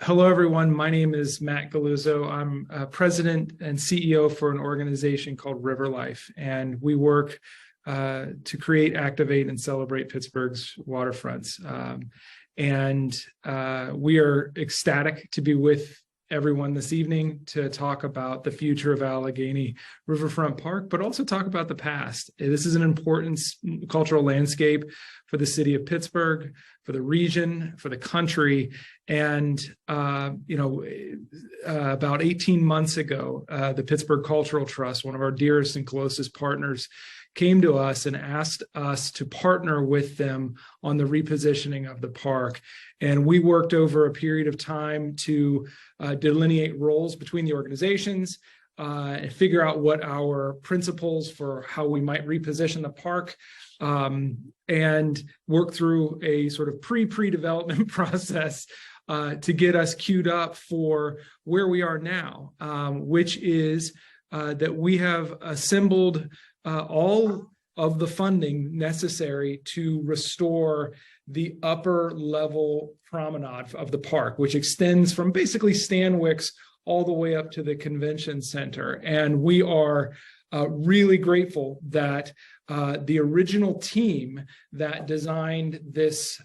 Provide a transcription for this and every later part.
Hello, everyone. My name is Matt Galuzzo. I'm president and CEO for an organization called Riverlife, and we work to create, activate, and celebrate Pittsburgh's waterfronts. We are ecstatic to be with everyone this evening to talk about the future of Allegheny Riverfront Park, but also talk about the past. This is an important cultural landscape for the city of Pittsburgh, for the region, for the country. And, about 18 months ago, the Pittsburgh Cultural Trust, one of our dearest and closest partners, came to us and asked us to partner with them on the repositioning of the park. And we worked over a period of time to delineate roles between the organizations, and figure out what our principles for how we might reposition the park, and work through a sort of pre-development process to get us queued up for where we are now, which is that we have assembled all of the funding necessary to restore the upper level promenade of the park, which extends from basically Stanwix all the way up to the convention center. And we are really grateful that the original team that designed this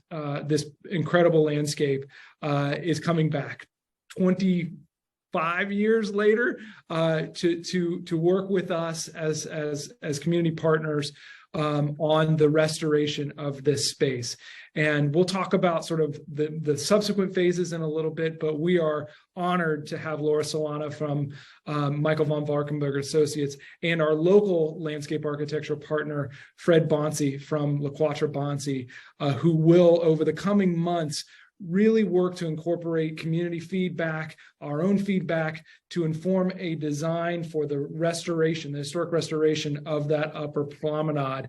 incredible landscape is coming back 25 years later to work with us as community partners on the restoration of this space. And we'll talk about sort of the subsequent phases in a little bit, but we are honored to have Laura Solano from Michael von Valkenburg Associates and our local landscape architectural partner, Fred Bonsi from La Quattro Bonsi, who will, over the coming months, really work to incorporate community feedback, our own feedback, to inform a design for the restoration, the historic restoration of that upper promenade,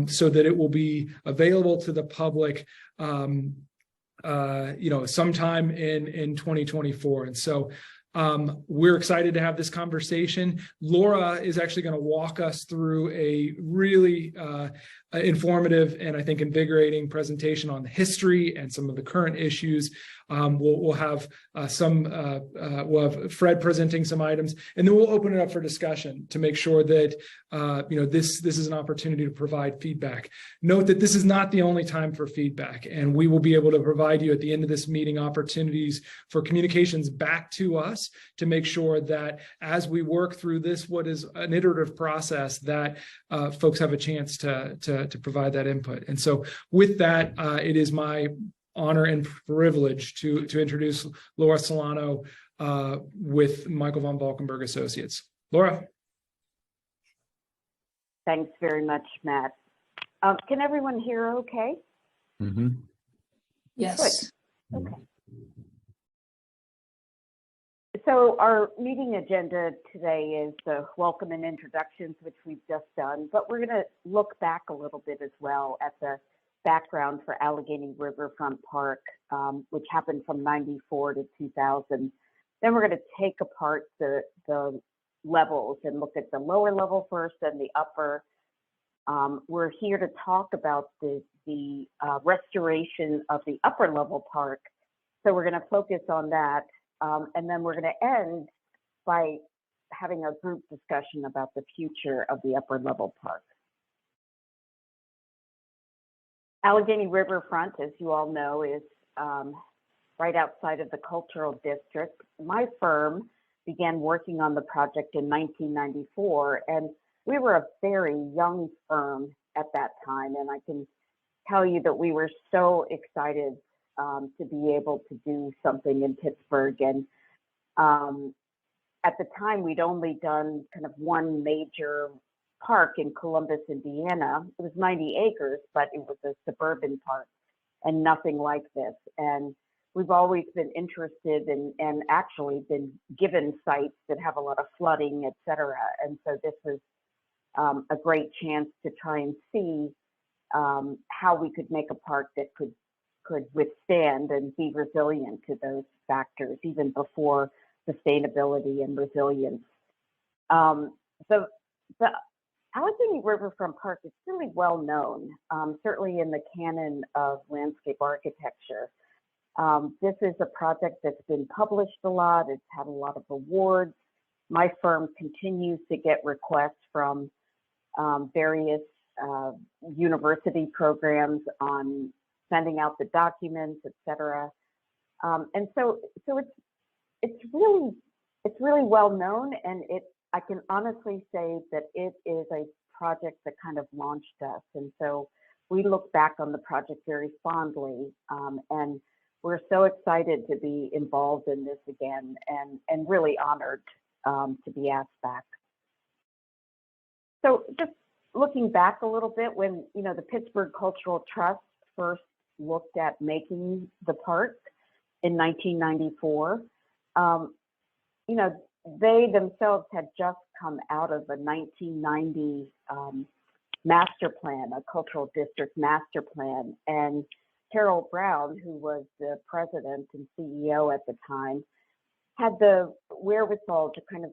so that it will be available to the public, sometime in 2024. And so we're excited to have this conversation. Laura is actually going to walk us through a really informative and I think invigorating presentation on the history and some of the current issues. We'll have we'll have Fred presenting some items, and then we'll open it up for discussion to make sure that this is an opportunity to provide feedback. Note that this is not the only time for feedback, and we will be able to provide you at the end of this meeting opportunities for communications back to us to make sure that as we work through this, what is an iterative process, that folks have a chance to provide that input. And so with that, it is my honor and privilege to introduce Laura Solano with Michael von Valkenburg Associates. Laura. Thanks very much, Matt. Can everyone hear okay? Mm-hmm. Yes. Good. Okay. So our meeting agenda today is the welcome and introductions, which we've just done, but we're going to look back a little bit as well at the background for Allegheny Riverfront Park, which happened from 94 to 2000. Then we're going to take apart the levels and look at the lower level first and the upper. We're here to talk about the restoration of the upper level park. So we're going to focus on that. And then we're going to end by having a group discussion about the future of the upper level park. Allegheny Riverfront, as you all know, is right outside of the cultural district. My firm began working on the project in 1994, and we were a very young firm at that time. And I can tell you that we were so excited to be able to do something in Pittsburgh. And at the time, we'd only done kind of one major park in Columbus, Indiana. It was 90 acres, but it was a suburban park and nothing like this. And we've always been interested and actually been given sites that have a lot of flooding, et cetera. And so this was a great chance to try and see how we could make a park that could withstand and be resilient to those factors, even before sustainability and resilience. The Allegheny Riverfront Park is really well known, certainly in the canon of landscape architecture. This is a project that's been published a lot. It's had a lot of awards. My firm continues to get requests from various university programs on sending out the documents, et cetera. And so it's really well known, and I can honestly say that it is a project that kind of launched us. And so we look back on the project very fondly, and we're so excited to be involved in this again, and really honored to be asked back. So just looking back a little bit, when the Pittsburgh Cultural Trust first looked at making the park in 1994, they themselves had just come out of a 1990 master plan, a cultural district master plan, and Carol Brown, who was the president and CEO at the time, had the wherewithal to kind of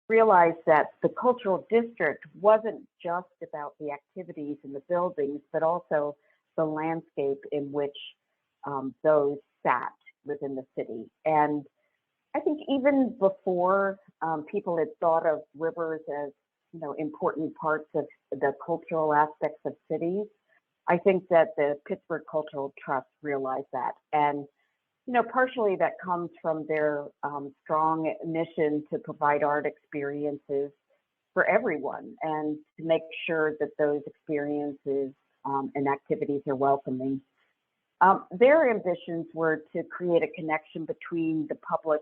realize that the cultural district wasn't just about the activities in the buildings, but also the landscape in which those sat within the city. And I think even before people had thought of rivers as important parts of the cultural aspects of cities, I think that the Pittsburgh Cultural Trust realized that. And partially that comes from their strong mission to provide art experiences for everyone and to make sure that those experiences and activities are welcoming. Their ambitions were to create a connection between the public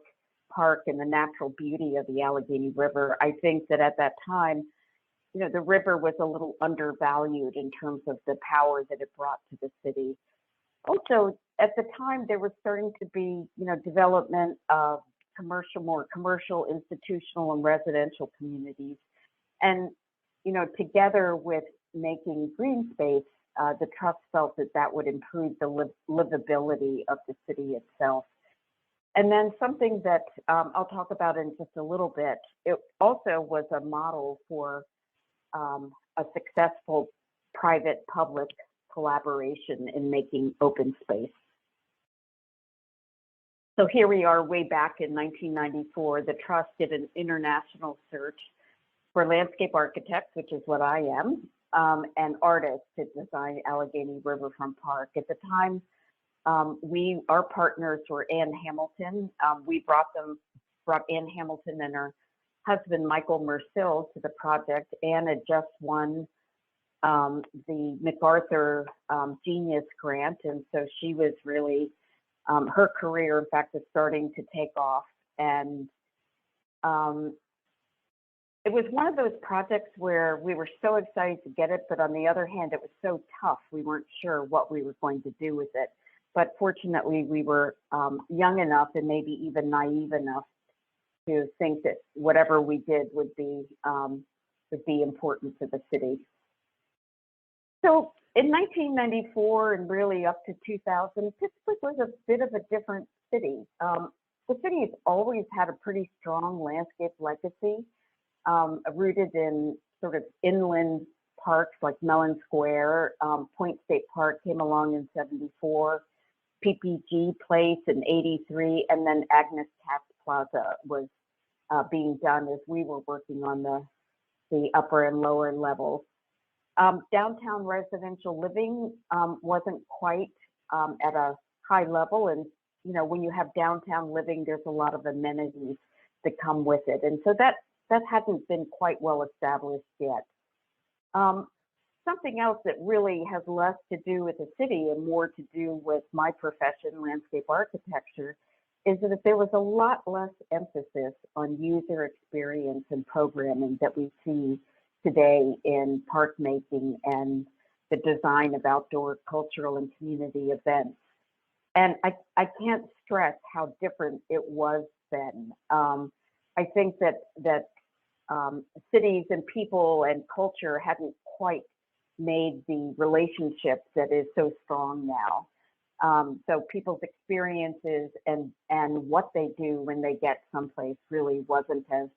park and the natural beauty of the Allegheny River. I think that at that time, the river was a little undervalued in terms of the power that it brought to the city. Also, at the time, there was starting to be, development of more commercial, institutional, and residential communities. And, together with making green space, the trust felt that that would improve the livability of the city itself. And then something that I'll talk about in just a little bit, it also was a model for a successful private-public collaboration in making open space. So here we are way back in 1994. The trust did an international search for landscape architects, which is what I am, and artists to design Allegheny Riverfront Park. At the time, our partners were Ann Hamilton. We brought Ann Hamilton and her husband, Michael Mersil, to the project. Ann had just won the MacArthur Genius Grant, and so she was really, her career, in fact, is starting to take off. And it was one of those projects where we were so excited to get it, but on the other hand, it was so tough. We weren't sure what we were going to do with it. But fortunately, we were young enough and maybe even naive enough to think that whatever we did would be important to the city. So in 1994 and really up to 2000, Pittsburgh was a bit of a different city. The city has always had a pretty strong landscape legacy, rooted in sort of inland parks like Mellon Square. Point State Park came along in '74, PPG Place in '83, and then Agnes Katz Plaza was being done as we were working on the upper and lower levels. Downtown residential living wasn't quite at a high level, and when you have downtown living, there's a lot of amenities that come with it, and so that hadn't been quite well established yet. Something else that really has less to do with the city and more to do with my profession, landscape architecture, is that there was a lot less emphasis on user experience and programming that we see today in park making and the design of outdoor cultural and community events. And I can't stress how different it was then. I think that cities and people and culture hadn't quite made the relationship that is so strong now. So people's experiences and what they do when they get someplace really wasn't as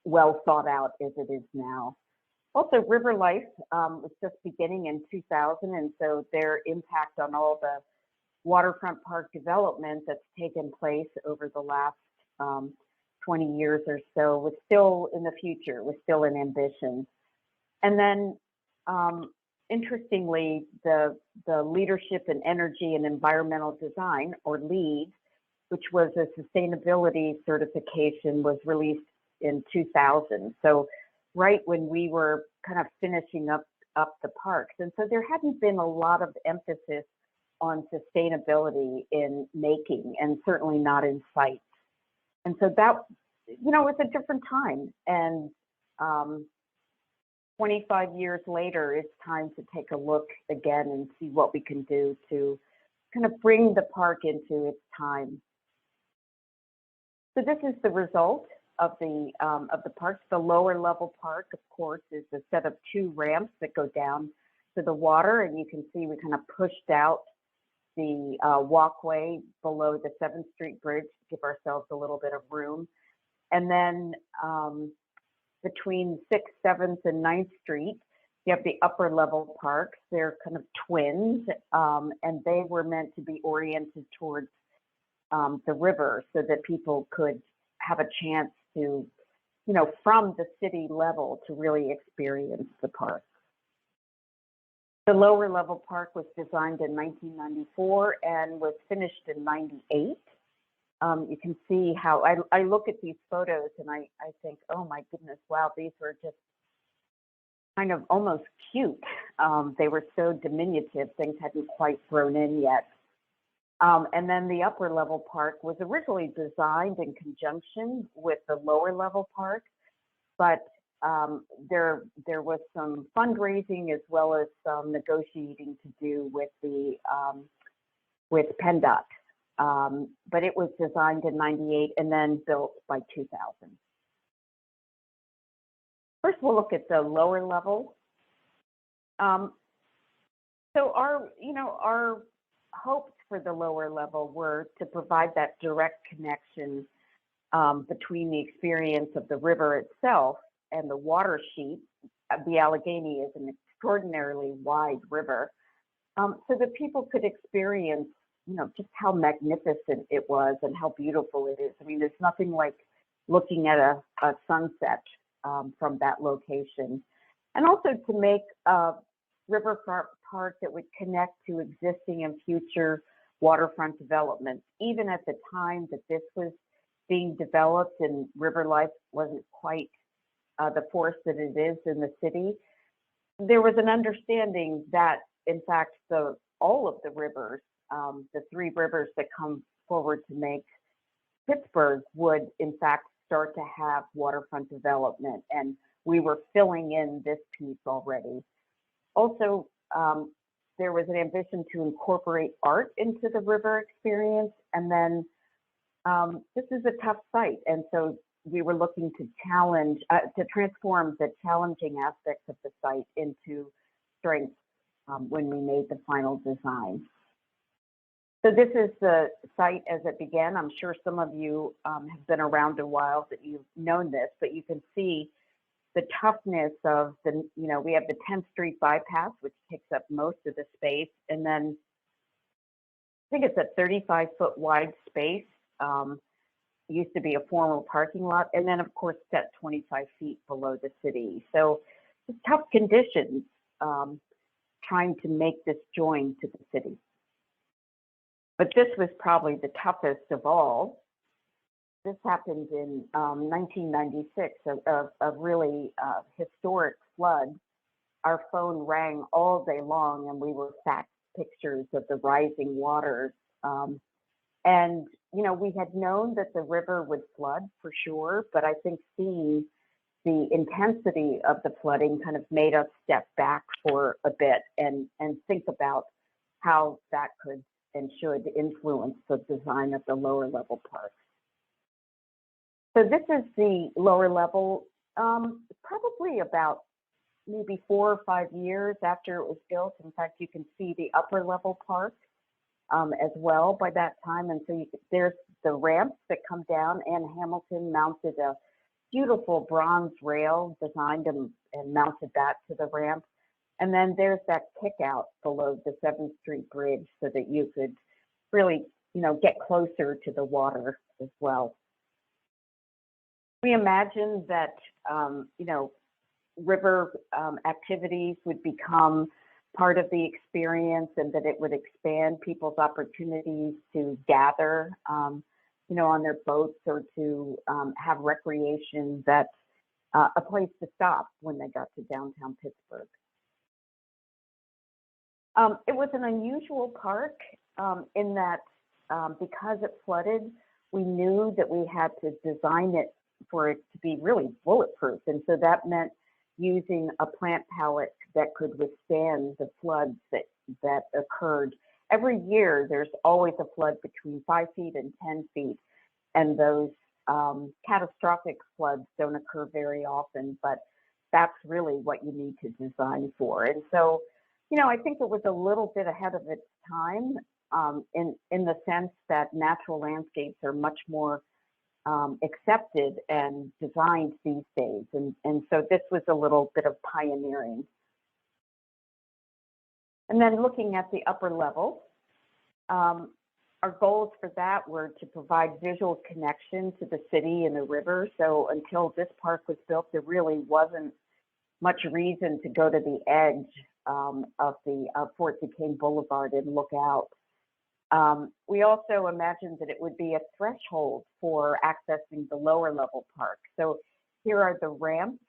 well thought out as it is now. Also, Riverlife was just beginning in 2000, and so their impact on all the waterfront park development that's taken place over the last 20 years or so was still in the future, was still an ambition. And then interestingly, the Leadership in Energy and Environmental Design, or LEED, which was a sustainability certification, was released in 2000. So right when we were kind of finishing up the parks. And so there hadn't been a lot of emphasis on sustainability in making, and certainly not in sites. And so that, was a different time. And 25 years later, it's time to take a look again and see what we can do to kind of bring the park into its time. So this is the result of the parks. The lower level park, of course, is a set of 2 ramps that go down to the water, and you can see we kind of pushed out the walkway below the 7th Street Bridge to give ourselves a little bit of room. And then between 6th, 7th, and 9th Street, you have the upper level parks. They're kind of twins, and they were meant to be oriented towards the river so that people could have a chance to, from the city level, to really experience the park. The lower level park was designed in 1994 and was finished in 98. You can see how I look at these photos and I think, oh my goodness, wow, these were just kind of almost cute. They were so diminutive, things hadn't quite grown in yet. And then the upper level park was originally designed in conjunction with the lower level park, but there was some fundraising as well as some negotiating to do with the with PennDOT. But it was designed in 98 and then built by 2000. First, we'll look at the lower level. So our hopes for the lower level were to provide that direct connection between the experience of the river itself and the water sheet. The Allegheny is an extraordinarily wide river, so that people could experience, just how magnificent it was and how beautiful it is. I mean, there's nothing like looking at a sunset from that location. And also to make a riverfront park that would connect to existing and future waterfront developments. Even at the time that this was being developed and Riverlife wasn't quite the force that it is in the city, there was an understanding that, in fact, all of the rivers, the 3 rivers that come forward to make Pittsburgh, would in fact start to have waterfront development, and we were filling in this piece already. Also, there was an ambition to incorporate art into the river experience, and then this is a tough site, and so we were looking to transform the challenging aspects of the site into strength when we made the final design. So this is the site as it began. I'm sure some of you have been around a while that you've known this, but you can see the toughness of we have the 10th Street bypass, which takes up most of the space. And then I think it's a 35-foot wide space. Used to be a former parking lot. And then of course, set 25 feet below the city. So it's tough conditions trying to make this join to the city. But this was probably the toughest of all. This happened in 1996, a really historic flood. Our phone rang all day long, and we were faxed pictures of the rising waters. And we had known that the river would flood for sure, but I think seeing the intensity of the flooding kind of made us step back for a bit and think about how that could and should influence the design of the lower level parks. So this is the lower level, probably about maybe 4 or 5 years after it was built. In fact, you can see the upper level park as well by that time. And so there's the ramps that come down, and Hamilton mounted a beautiful bronze rail, designed and mounted that to the ramp. And then there's that kick out below the 7th Street Bridge so that you could really, get closer to the water as well. We imagined that, river activities would become part of the experience and that it would expand people's opportunities to gather, on their boats or to have recreation that a place to stop when they got to downtown Pittsburgh. It was an unusual park in that because it flooded, we knew that we had to design it for it to be really bulletproof. And so that meant using a plant palette that could withstand the floods that occurred. Every year, there's always a flood between 5 feet and 10 feet. And those catastrophic floods don't occur very often, but that's really what you need to design for. And so, I think it was a little bit ahead of its time in the sense that natural landscapes are much more accepted and designed these days. And so this was a little bit of pioneering. And then looking at the upper level, our goals for that were to provide visual connection to the city and the river. So until this park was built, there really wasn't much reason to go to the edge of Fort Duquesne Boulevard and look out. We also imagined that it would be a threshold for accessing the lower level park. So here are the ramps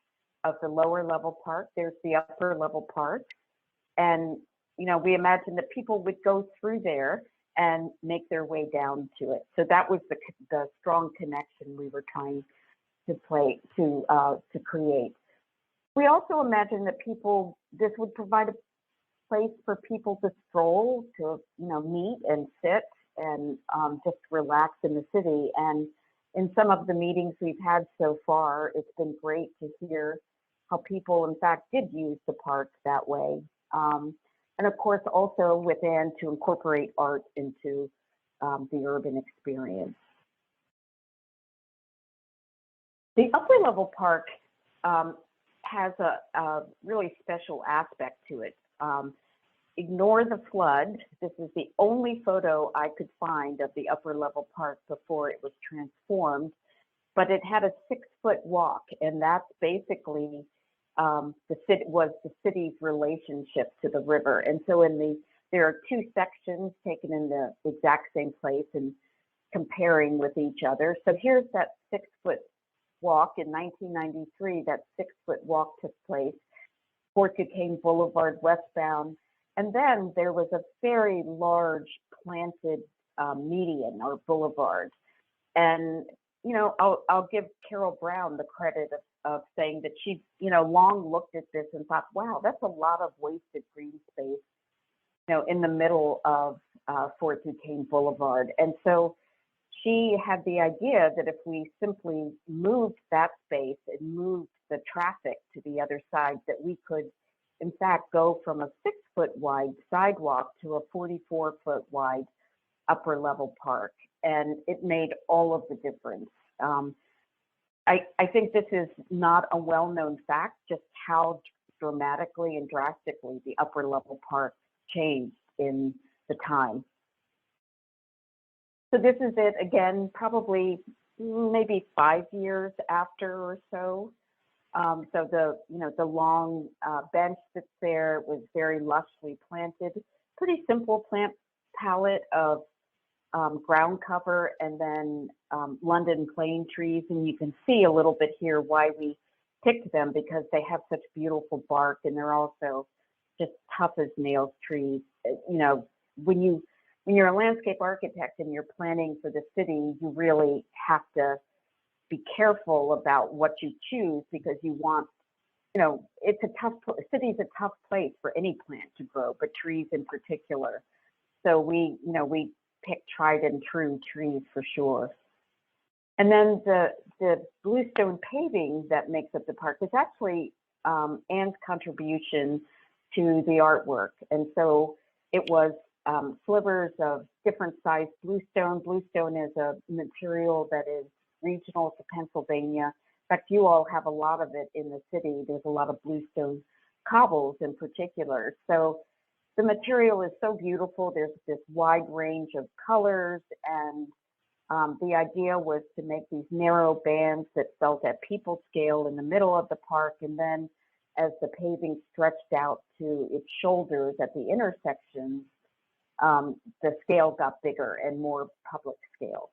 of the lower level park. There's the upper level park. And, we imagined that people would go through there and make their way down to it. So that was the strong connection we were trying to create. We also imagined that this would provide a place for people to stroll, to meet and sit and just relax in the city. And in some of the meetings we've had so far, it's been great to hear how people, in fact, did use the park that way. And of course, also within to incorporate art into the urban experience. The upper level park has a really special aspect to it. Ignore the flood. This is the only photo I could find of the upper level park before it was transformed, but it had a 6-foot walk, and that's basically the city's relationship to the river. And so there are 2 sections taken in the exact same place and comparing with each other. So here's that 6-foot walk. In 1993, that 6-foot walk took place, Fort Duquesne Boulevard westbound. And then there was a very large planted median or boulevard. And, I'll give Carol Brown the credit of saying that she, long looked at this and thought, wow, that's a lot of wasted green space, in the middle of Fort Duquesne Boulevard. And so she had the idea that if we simply moved that space and moved the traffic to the other side, that we could, in fact, go from a 6-foot wide sidewalk to a 44-foot wide upper level park. And it made all of the difference. I think this is not a well-known fact, just how dramatically and drastically the upper level park changed in the time. So this is it again, probably maybe 5 years after or so. So the long bench that's there was very lushly planted, pretty simple plant palette of ground cover and then London plane trees. And you can see a little bit here why we picked them, because they have such beautiful bark and they're also just tough as nails trees. When you're a landscape architect and you're planning for the city, you really have to be careful about what you choose, because you want, it's city's a tough place for any plant to grow, but trees in particular. So we picked tried and true trees for sure. And then the bluestone paving that makes up the park is actually Anne's contribution to the artwork. And so it was slivers of different size bluestone. Bluestone is a material that is regional to Pennsylvania. In fact, you all have a lot of it in the city. There's a lot of bluestone cobbles in particular. So the material is so beautiful. There's this wide range of colors, and the idea was to make these narrow bands that felt at people scale in the middle of the park, and then as the paving stretched out to its shoulders at the intersections, the scale got bigger and more public scale.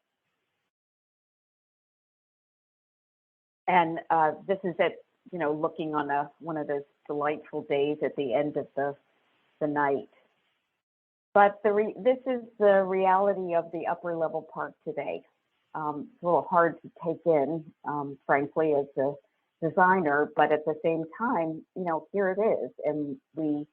And this is it, you know, looking on one of those delightful days at the end of the night. But this is the reality of the upper level park today. It's a little hard to take in, frankly, as a designer, but at the same time, you know, here it is, and we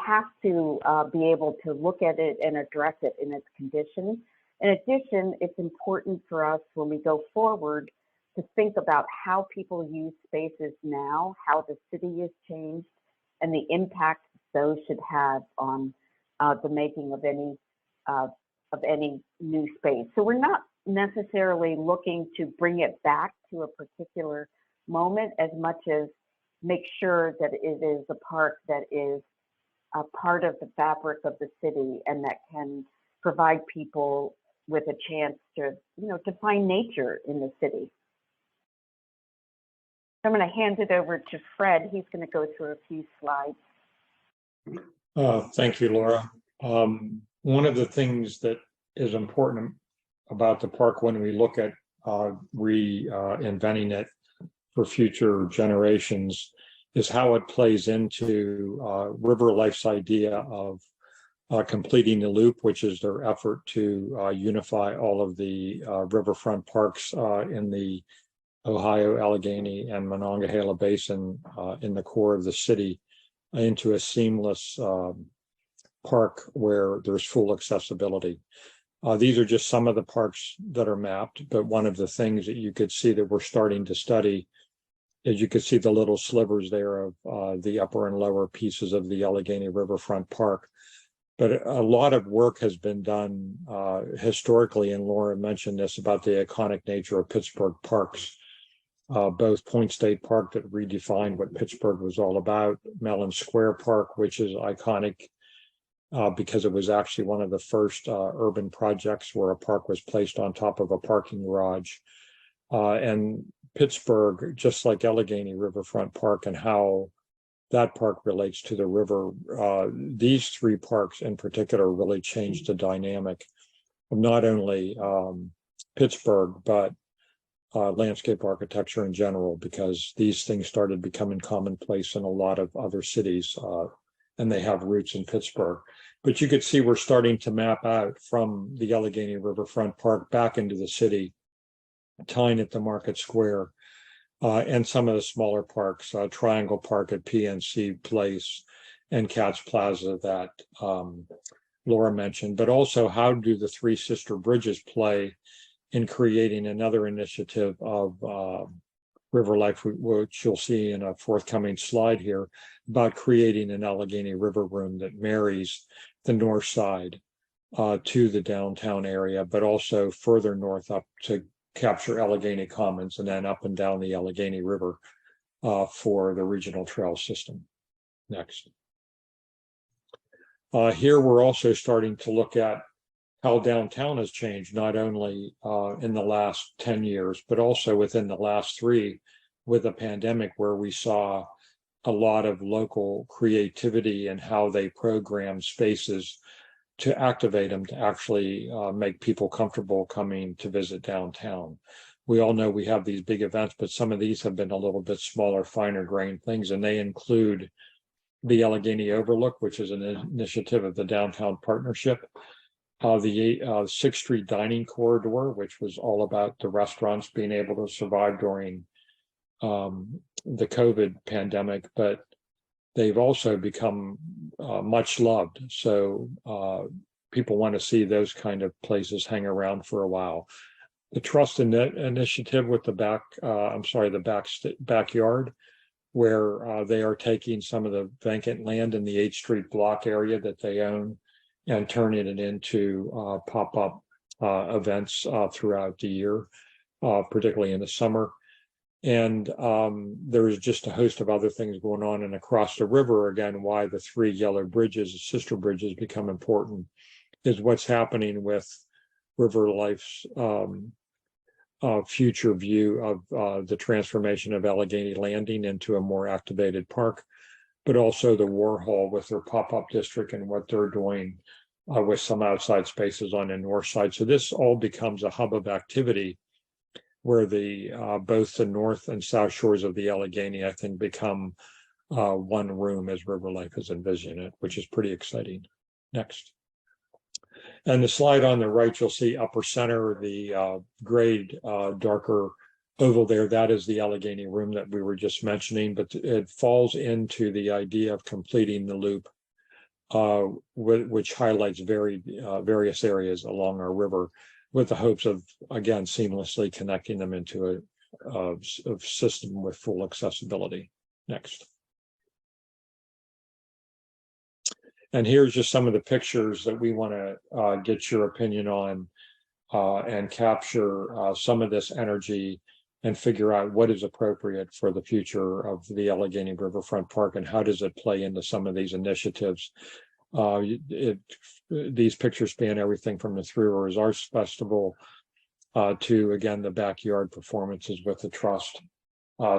have to be able to look at it and address it in its condition. In addition, it's important for us when we go forward to think about how people use spaces now, how the city has changed, and the impact those should have on the making of any new space. So we're not necessarily looking to bring it back to a particular moment as much as make sure that it is a park that is a part of the fabric of the city and that can provide people with a chance to, you know, to find nature in the city. I'm going to hand it over to Fred. He's going to go through a few slides. Thank you, Laura. One of the things that is important about the park when we look at reinventing it for future generations is how it plays into Riverlife's idea of completing the loop, which is their effort to unify all of the riverfront parks in the Ohio, Allegheny, and Monongahela Basin in the core of the city into a seamless park where there's full accessibility. These are just some of the parks that are mapped, but one of the things that you could see that we're starting to study is you could see the little slivers there of the upper and lower pieces of the Allegheny Riverfront Park. But a lot of work has been done historically, and Laura mentioned this about the iconic nature of Pittsburgh parks. Both Point State Park that redefined what Pittsburgh was all about, Mellon Square Park, which is iconic because it was actually one of the first urban projects where a park was placed on top of a parking garage. And Pittsburgh, just like Allegheny Riverfront Park and how that park relates to the river, these three parks in particular really changed the dynamic of not only Pittsburgh, but landscape architecture in general, because these things started becoming commonplace in a lot of other cities, and they have roots in Pittsburgh. But you could see we're starting to map out from the Allegheny Riverfront Park back into the city, tying it to Market Square, and some of the smaller parks, Triangle Park at PNC Place and Katz Plaza that Laura mentioned, but also how do the Three Sister Bridges play in creating another initiative of Riverlife, which you'll see in a forthcoming slide here, about creating an Allegheny River Room that marries the north side to the downtown area, but also further north up to capture Allegheny Commons and then up and down the Allegheny River for the regional trail system. Next. Here we're also starting to look at how downtown has changed, not only in the last 10 years, but also within the last 3 with the pandemic, where we saw a lot of local creativity and how they program spaces to activate them to actually make people comfortable coming to visit downtown. We all know we have these big events, but some of these have been a little bit smaller, finer grained things, and they include the Allegheny Overlook, which is an initiative of the Downtown Partnership, the 6th Street Dining Corridor, which was all about the restaurants being able to survive during the COVID pandemic, but they've also become much loved. So people want to see those kind of places hang around for a while. The Trust Initiative with the backyard, where they are taking some of the vacant land in the 8th Street block area that they own and turning it into pop-up events throughout the year, particularly in the summer. And there's just a host of other things going on. And across the river, again, why the three yellow bridges, sister bridges, become important is what's happening with Riverlife's future view of the transformation of Allegheny Landing into a more activated park, but also the Warhol with their pop-up district and what they're doing with some outside spaces on the north side. So this all becomes a hub of activity where both the north and south shores of the Allegheny, I think, become one room as Riverlife has envisioned it, which is pretty exciting. Next. And the slide on the right, you'll see upper center, the grayed darker oval there, that is the Allegheny room that we were just mentioning, but it falls into the idea of completing the loop, which highlights various areas along our river with the hopes of, again, seamlessly connecting them into a system with full accessibility. Next. And here's just some of the pictures that we want to get your opinion on and capture some of this energy and figure out what is appropriate for the future of the Allegheny Riverfront Park and how does it play into some of these initiatives. These pictures span everything from the Three Rivers Arts Festival to, again, the backyard performances with the Trust.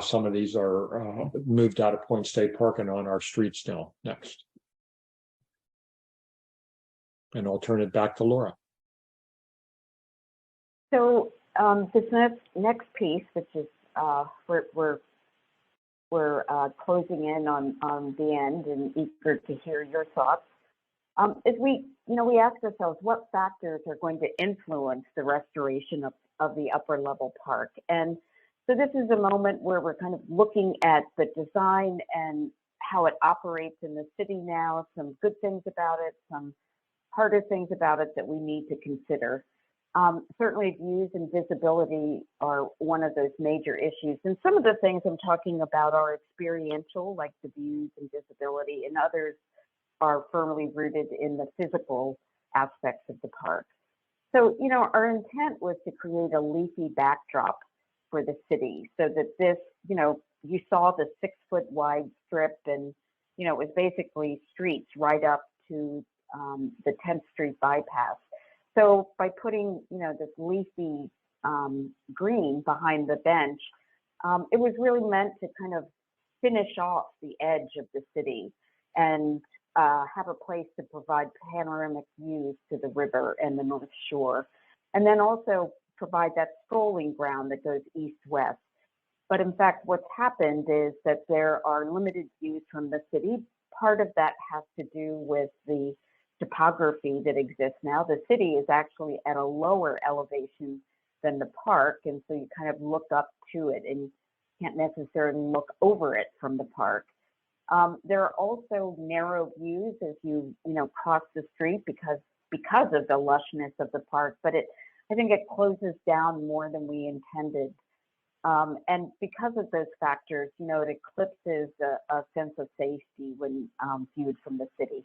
Some of these are moved out of Point State Park and on our streets now. Next. And I'll turn it back to Laura. So this next piece, which is we're closing in on the end and eager to hear your thoughts. Is we asked ourselves what factors are going to influence the restoration of the upper level park. And so this is a moment where we're kind of looking at the design and how it operates in the city now, some good things about it, some harder things about it that we need to consider. Certainly views and visibility are one of those major issues. And some of the things I'm talking about are experiential, like the views and visibility, and others are firmly rooted in the physical aspects of the park. So, our intent was to create a leafy backdrop for the city so that this, you saw the 6-foot wide strip and, it was basically streets right up to the 10th Street bypass. So by putting, this leafy green behind the bench, it was really meant to kind of finish off the edge of the city and have a place to provide panoramic views to the river and the North Shore, and then also provide that strolling ground that goes east-west. But in fact, what's happened is that there are limited views from the city. Part of that has to do with the topography that exists now. The city is actually at a lower elevation than the park, and so you kind of look up to it and can't necessarily look over it from the park. There are also narrow views as you cross the street because of the lushness of the park, but I think it closes down more than we intended. And because of those factors, it eclipses a sense of safety when viewed from the city.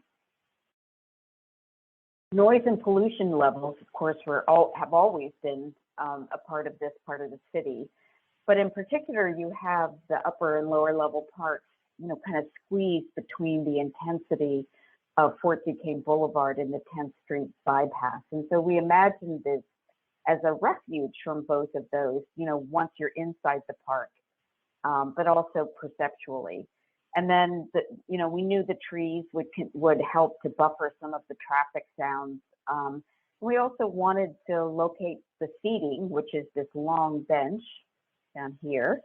Noise and pollution levels, of course, have always been a part of this part of the city. But in particular, you have the upper and lower level parks, kind of squeezed between the intensity of Fort Duquesne Boulevard and the 10th Street bypass. And so we imagined this as a refuge from both of those, once you're inside the park, but also perceptually. And then, we knew the trees would help to buffer some of the traffic sounds. We also wanted to locate the seating, which is this long bench down here.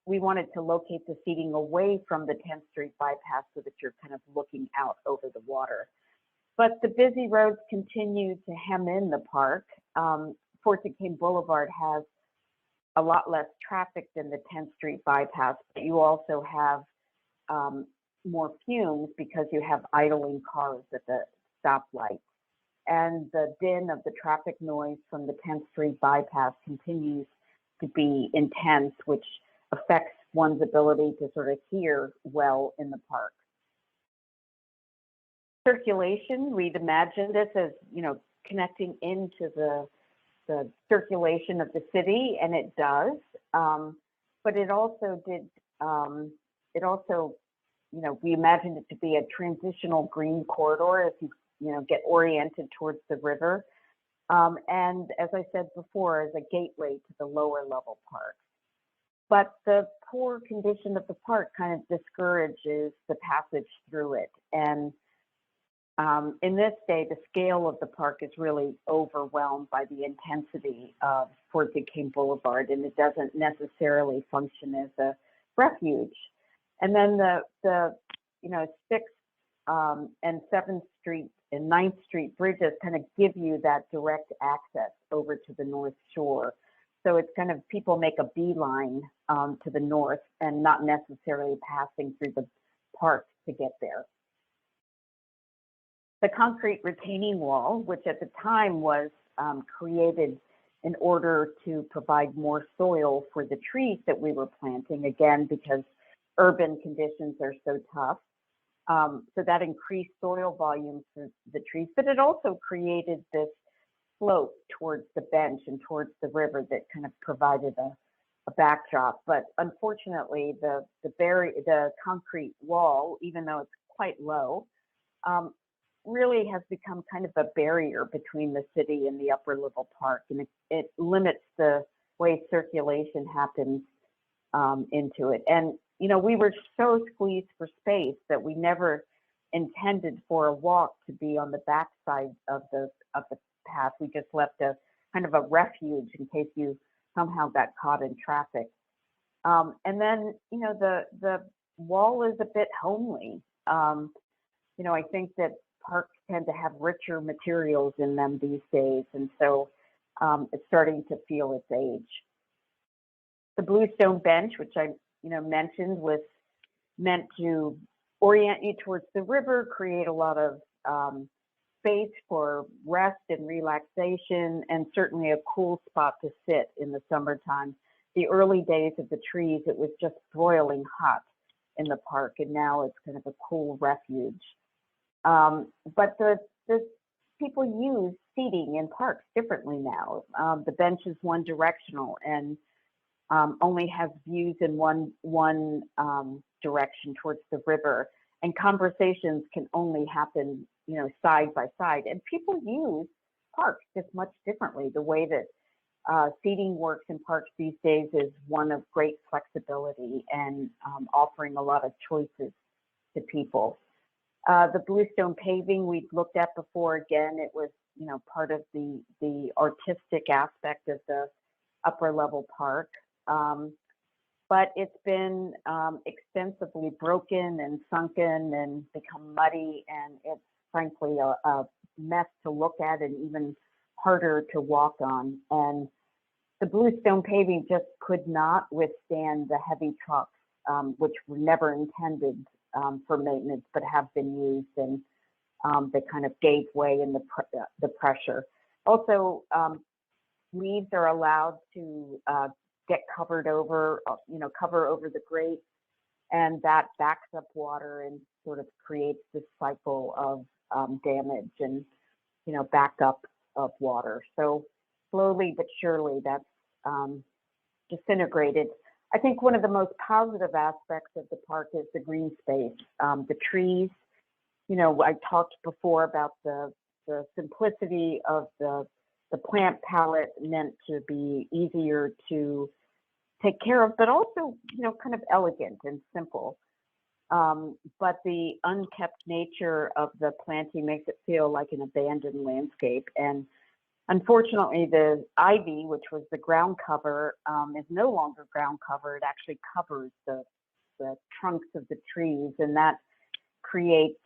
We wanted to locate the seating away from the 10th Street bypass so that you're kind of looking out over the water. But the busy roads continue to hem in the park. Fort Duquesne Boulevard has a lot less traffic than the 10th Street bypass, but you also have more fumes because you have idling cars at the stoplight. And the din of the traffic noise from the 10th Street bypass continues to be intense, which affects one's ability to sort of hear well in the park. Circulation, we've imagined this as, connecting into the circulation of the city, and it does. but it also did, it also, we imagined it to be a transitional green corridor if you get oriented towards the river. And as I said before, as a gateway to the lower level park. But the poor condition of the park kind of discourages the passage through it. And in this day, the scale of the park is really overwhelmed by the intensity of Fort Duquesne Boulevard, and it doesn't necessarily function as a refuge. And then the 6th and 7th Street and 9th Street bridges kind of give you that direct access over to the North Shore. So it's kind of people make a beeline to the north and not necessarily passing through the park to get there. The concrete retaining wall, which at the time was created in order to provide more soil for the trees that we were planting, again, because urban conditions are so tough. So that increased soil volume for the trees, but it also created this slope towards the bench and towards the river that kind of provided a backdrop. But unfortunately, the concrete wall, even though it's quite low, really has become kind of a barrier between the city and the upper level park, and it limits the way circulation happens into it. And we were so squeezed for space that we never intended for a walk to be on the backside of the path. We just left a kind of a refuge in case you somehow got caught in traffic. And then, the wall is a bit homely. I think that parks tend to have richer materials in them these days, and so it's starting to feel its age. The bluestone bench, which I mentioned, was meant to orient you towards the river, create a lot of space for rest and relaxation, and certainly a cool spot to sit in the summertime. The early days of the trees, it was just broiling hot in the park, and now it's kind of a cool refuge. But the people use seating in parks differently now. The bench is one directional and only has views in one direction towards the river, and conversations can only happen side by side. And people use parks just much differently. The way that seating works in parks these days is one of great flexibility and offering a lot of choices to people. The bluestone paving we've looked at before. Again, it was part of the artistic aspect of the upper level park. But it's been extensively broken and sunken and become muddy, and it's frankly a mess to look at and even harder to walk on. And the bluestone paving just could not withstand the heavy trucks, which were never intended for maintenance, but have been used, and they kind of gave way in the pressure. Also, leaves are allowed to get covered over, cover over the grate, and that backs up water and sort of creates this cycle of damage and backup of water. So slowly but surely that's disintegrated. I think one of the most positive aspects of the park is the green space, the trees. I talked before about the simplicity of the plant palette, meant to be easier to take care of, but also, kind of elegant and simple. But the unkept nature of the planting makes it feel like an abandoned landscape. And unfortunately, the ivy, which was the ground cover, is no longer ground cover. It actually covers the trunks of the trees, and that creates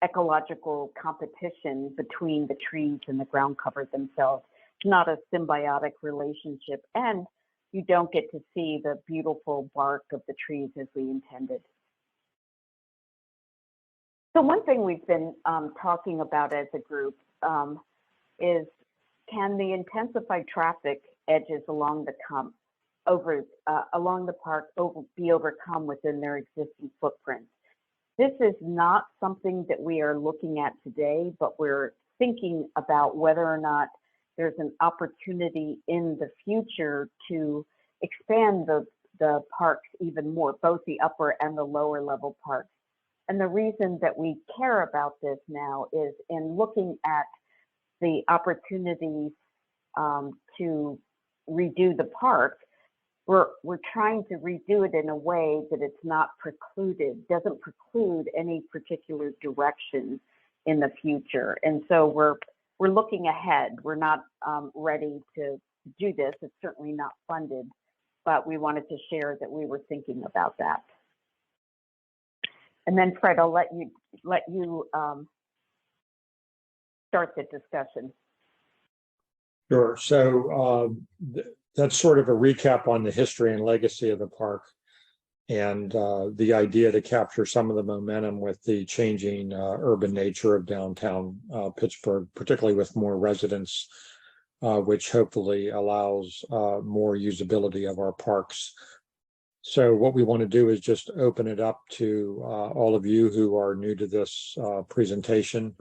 ecological competition between the trees and the ground cover themselves. It's not a symbiotic relationship, and you don't get to see the beautiful bark of the trees as we intended. So one thing we've been talking about as a group is, can the intensified traffic edges along the park be overcome within their existing footprint? This is not something that we are looking at today, but we're thinking about whether or not there's an opportunity in the future to expand the parks even more, both the upper and the lower level parks. And the reason that we care about this now is in looking at the opportunities to redo the park, we're trying to redo it in a way that it's not precluded, doesn't preclude any particular direction in the future. And so we're looking ahead. We're not ready to do this. It's certainly not funded, but we wanted to share that we were thinking about that. And then Fred, I'll let you start the discussion. Sure. So that's sort of a recap on the history and legacy of the park, and the idea to capture some of the momentum with the changing urban nature of downtown Pittsburgh, particularly with more residents, which hopefully allows more usability of our parks. So what we want to do is just open it up to all of you who are new to this presentation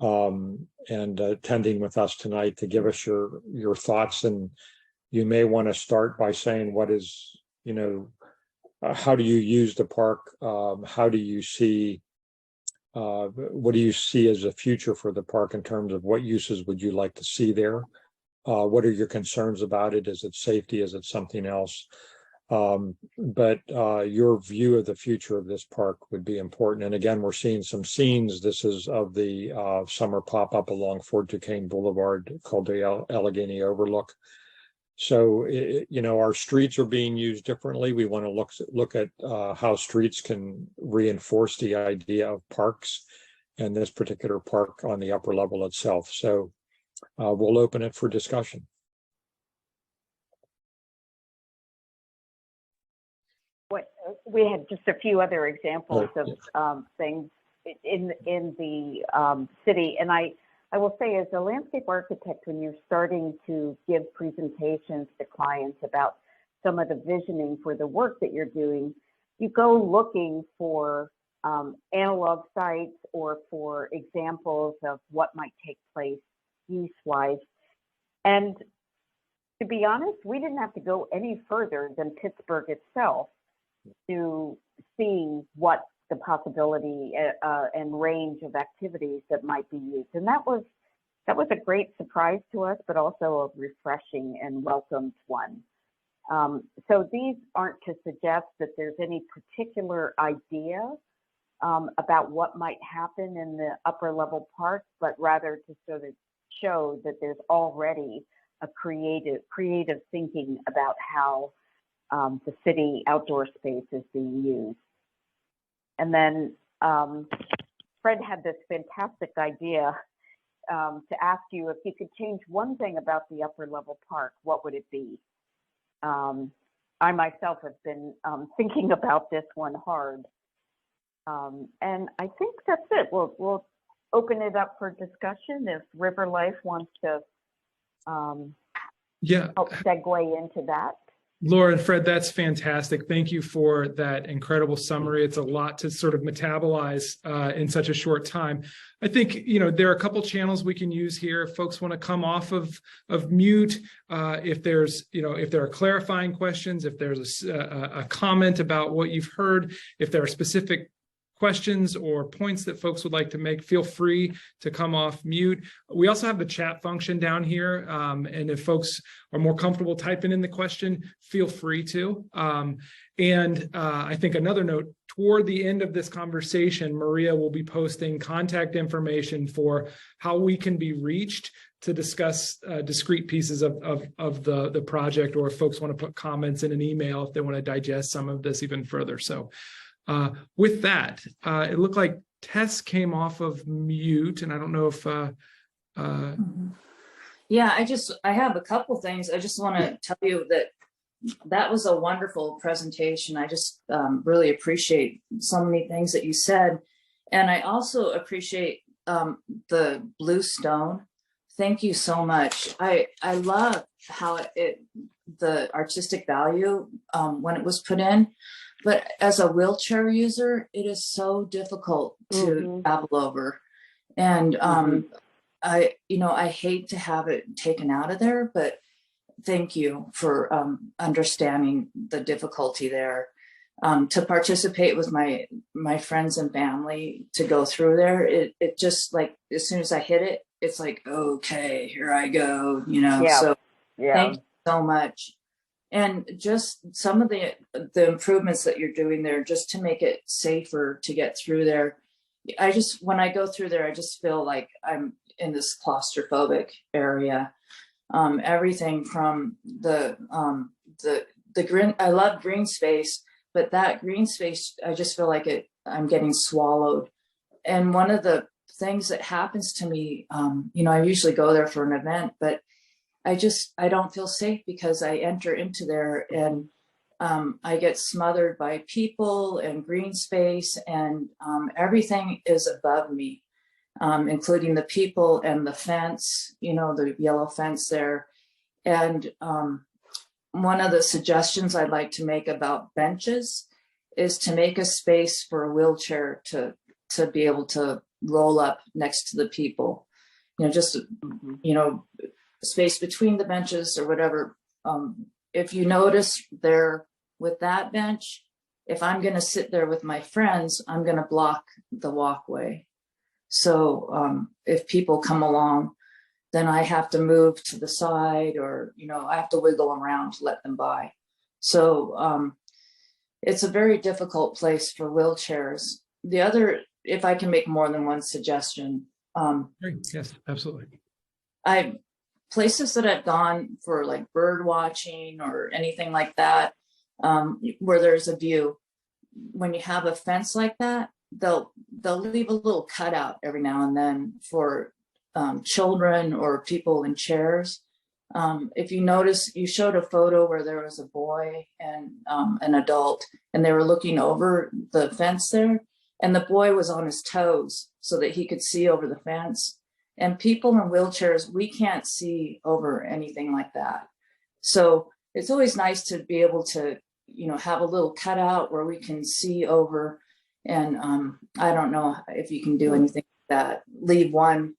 and attending with us tonight, to give us your thoughts. And you may want to start by saying, what is, how do you use the park? How do you see, what do you see as a future for the park in terms of what uses would you like to see there? What are your concerns about it? Is it safety? Is it something else? But your view of the future of this park would be important. And again, we're seeing some scenes. This is of the summer pop-up along Fort Duquesne Boulevard called the Allegheny Overlook. So, our streets are being used differently. We want to look at how streets can reinforce the idea of parks, and this particular park on the upper level itself. So we'll open it for discussion. We had just a few other examples of things in the city, and I will say, as a landscape architect, when you're starting to give presentations to clients about some of the visioning for the work that you're doing, you go looking for analog sites or for examples of what might take place use-wise. And to be honest, we didn't have to go any further than Pittsburgh itself to see what the possibility and range of activities that might be used. And that was a great surprise to us, but also a refreshing and welcomed one. So these aren't to suggest that there's any particular idea about what might happen in the upper level park, but rather to sort of show that there's already a creative thinking about how the city outdoor space is being used. And then Fred had this fantastic idea to ask you, if you could change one thing about the upper level park, what would it be? I myself have been thinking about this one hard. And I think that's it. We'll open it up for discussion if Riverlife wants to help segue into that. Laura and Fred, that's fantastic. Thank you for that incredible summary. It's a lot to sort of metabolize in such a short time. I think, there are a couple channels we can use here. If folks want to come off of mute, if there's, if there are clarifying questions, if there's a comment about what you've heard, if there are specific questions or points that folks would like to make, feel free to come off mute. We also have the chat function down here. And if folks are more comfortable typing in the question, feel free to. I think another note, toward the end of this conversation, Maria will be posting contact information for how we can be reached to discuss discrete pieces of the project, or if folks want to put comments in an email if they want to digest some of this even further. So with that, it looked like Tess came off of mute, and I don't know if Yeah, I have a couple things. I just want to tell you that was a wonderful presentation. I just really appreciate so many things that you said. And I also appreciate the blue stone. Thank you so much. I love how the artistic value when it was put in. But as a wheelchair user, it is so difficult to travel over. And I hate to have it taken out of there, but thank you for understanding the difficulty there. To participate with my friends and family to go through there, it just like, as soon as I hit it, it's like, okay, here I go, you know. Yeah. So Yeah. thank you so much. And just some of the improvements that you're doing there, just to make it safer to get through there. When I go through there, I just feel like I'm in this claustrophobic area. Everything from the green, I love green space, but that green space, I just feel like I'm getting swallowed. And one of the things that happens to me, you know, I usually go there for an event, but I don't feel safe because I enter into there and I get smothered by people and green space, and everything is above me, including the people and the fence, you know, the yellow fence there. And one of the suggestions I'd like to make about benches is to make a space for a wheelchair to be able to roll up next to the people, you know, just, you know, space between the benches or whatever. If you notice there with that bench, if I'm going to sit there with my friends, I'm going to block the walkway. So if people come along, then I have to move to the side, or, you know, I have to wiggle around to let them by. So it's a very difficult place for wheelchairs. The other, if I can make more than one suggestion. Yes, absolutely. Places that I've gone for like bird watching or anything like that, where there's a view, when you have a fence like that, they'll leave a little cutout every now and then for children or people in chairs. If you notice, you showed a photo where there was a boy and an adult, and they were looking over the fence there, and the boy was on his toes so that he could see over the fence. And people in wheelchairs, we can't see over anything like that. So it's always nice to be able to, you know, have a little cutout where we can see over. And I don't know if you can do anything like that. Leave one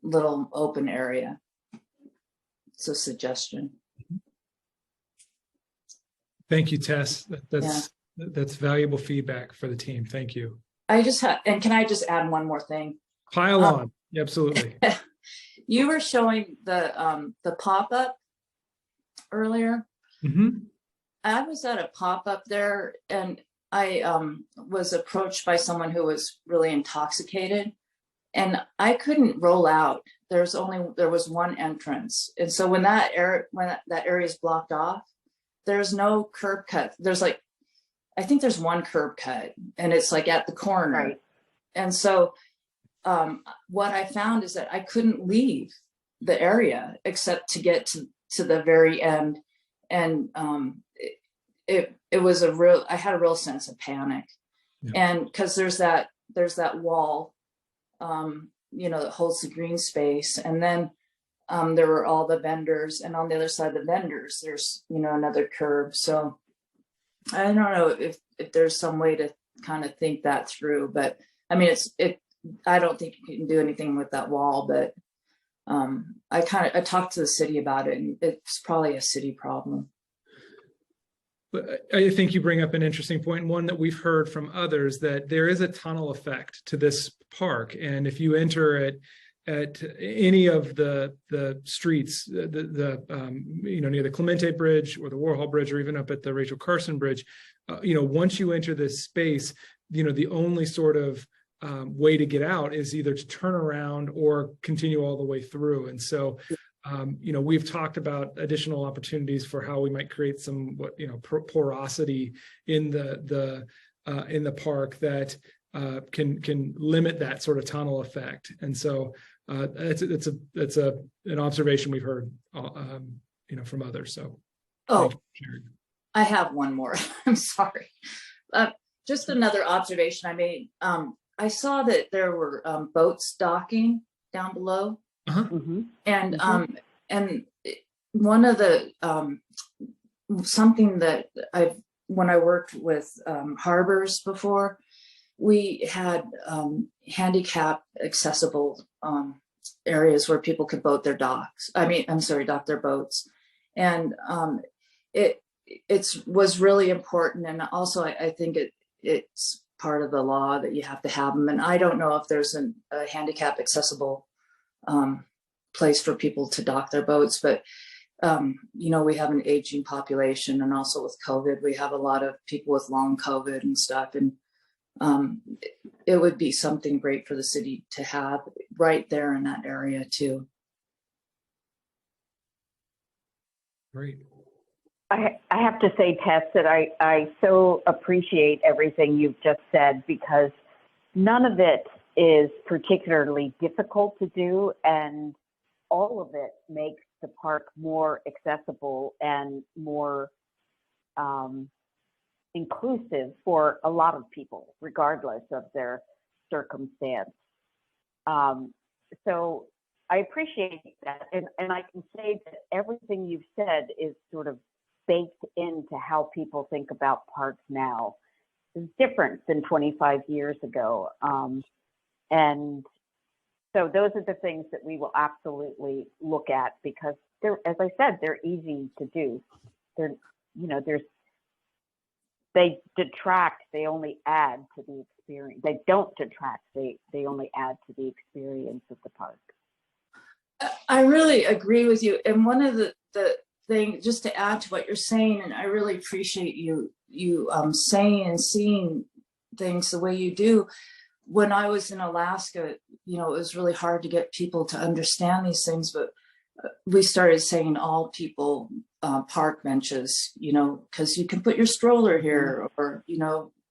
little open area. It's a suggestion. Thank you, Tess. That's valuable feedback for the team. Thank you. And can I just add one more thing? Pile on. Absolutely. You were showing the pop-up earlier. Mm-hmm. I was at a pop-up there, and I was approached by someone who was really intoxicated, and I couldn't roll out. There was one entrance, and so when that area is blocked off, there's no curb cut. There's like, I think there's one curb cut, and it's like at the corner. Right. And so what I found is that I couldn't leave the area except to get to the very end. And it was I had a real sense of panic. Yeah. And because there's that wall, you know, that holds the green space. And then there were all the vendors, and on the other side of the vendors, there's, you know, another curb. So I don't know if there's some way to kind of think that through, but I mean, I don't think you can do anything with that wall, but I talked to the city about it, and it's probably a city problem. But I think you bring up an interesting point, and one that we've heard from others, that there is a tunnel effect to this park. And if you enter it at any of the streets, you know, near the Clemente Bridge or the Warhol Bridge, or even up at the Rachel Carson Bridge, you know, once you enter this space, you know, the only sort of way to get out is either to turn around or continue all the way through. And so, you know, we've talked about additional opportunities for how we might create some, porosity in the park that can limit that sort of tunnel effect. And so it's an observation we've heard, you know, from others. So, I have one more. I'm sorry. Just another observation I made. I saw that there were boats docking down below. Uh-huh. Mm-hmm. And one of the something that when I worked with harbors before, we had handicap accessible areas where people could boat their docks. Dock their boats. And it was really important. And also I think it's part of the law that you have to have them. And I don't know if there's a handicap accessible place for people to dock their boats, but we have an aging population, and also with COVID, we have a lot of people with long COVID and stuff. And it would be something great for the city to have right there in that area too. Great. I have to say, Tess, that I so appreciate everything you've just said, because none of it is particularly difficult to do, and all of it makes the park more accessible and more inclusive for a lot of people, regardless of their circumstance. So I appreciate that. And I can say that everything you've said is sort of baked into how people think about parks now. It's different than 25 years ago. And so those are the things that we will absolutely look at, because they're, as I said, they're easy to do. They detract, they only add to the experience. They don't detract, they only add to the experience of the park. I really agree with you. And one of the things, just to add to what you're saying, and I really appreciate you saying and seeing things the way you do. When I was in Alaska, it was really hard to get people to understand these things, but we started saying all people park benches, because you can put your stroller here, or,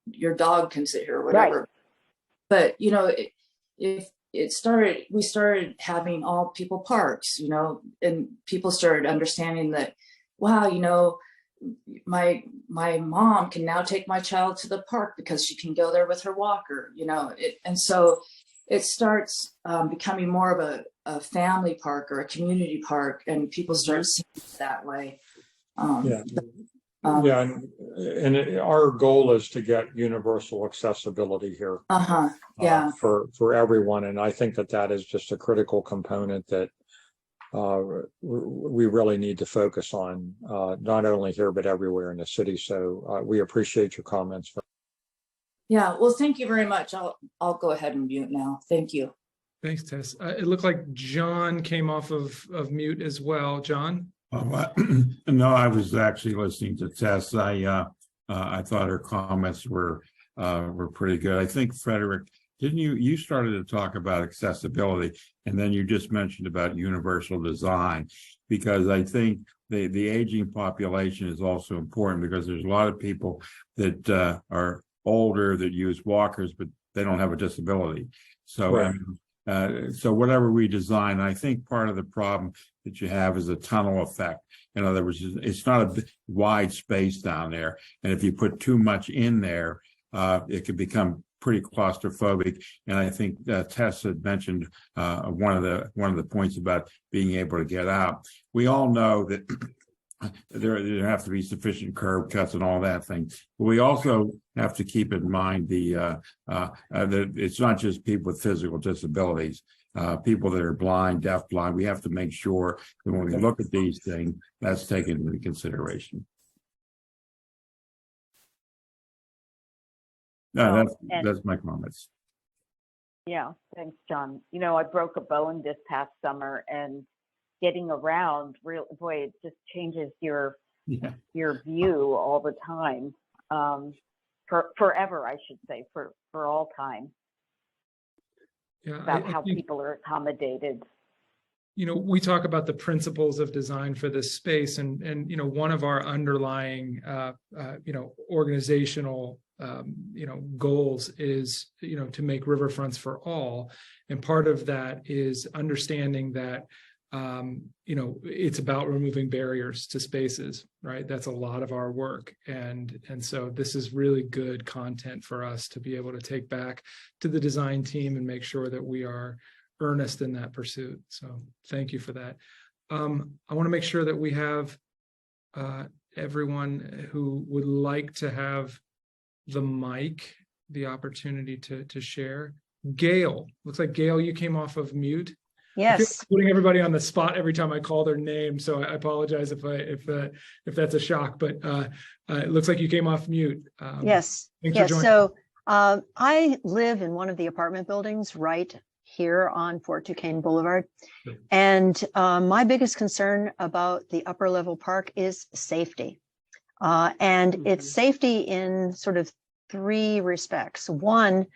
your dog can sit here or whatever. Right. But, we started having all people parks, and people started understanding that, wow, my mom can now take my child to the park because she can go there with her walker, and so it starts becoming more of a family park or a community park, and people start seeing it that way. And our goal is to get universal accessibility here. For everyone, and I think that is just a critical component that we really need to focus on, not only here but everywhere in the city. So we appreciate your comments. Yeah, well, thank you very much. I'll go ahead and mute now. Thank you. Thanks, Tess. It looked like John came off of mute as well. John? No, I was actually listening to Tess. I thought her comments were pretty good. I think, Frederick, didn't you started to talk about accessibility, and then you just mentioned about universal design, because I think the aging population is also important, because there's a lot of people that are older that use walkers, but they don't have a disability. So, right. So whatever we design, I think part of the problem that you have is a tunnel effect. In other words, it's not a wide space down there, and if you put too much in there, it could become pretty claustrophobic. And I think Tess had mentioned one of the points about being able to get out. We all know that there have to be sufficient curb cuts and all that thing. But we also have to keep in mind that it's not just people with physical disabilities, people that are blind, deaf, blind. We have to make sure that when we look at these things, that's taken into consideration. No, that's my comments. Yeah, thanks, John. I broke a bone this past summer, and getting around, it just changes your view all the time, forever, I should say, for all time. Yeah, about how people are accommodated. We talk about the principles of design for this space, and one of our underlying organizational goals is to make riverfronts for all, and part of that is understanding that it's about removing barriers to spaces, right? That's a lot of our work, and so this is really good content for us to be able to take back to the design team and make sure that we are earnest in that pursuit. So thank you for that. I want to make sure that we have everyone who would like to have the mic, the opportunity to share. Gail, looks like Gail, you came off of mute. I feel Yes. like putting everybody on the spot every time I call their name, so I apologize if that's a shock. But it looks like you came off mute. Yes. Thanks for Yes. joining. So I live in one of the apartment buildings right here on Fort Duquesne Boulevard. Sure. And my biggest concern about the upper level park is safety. And it's safety in sort of three respects. One,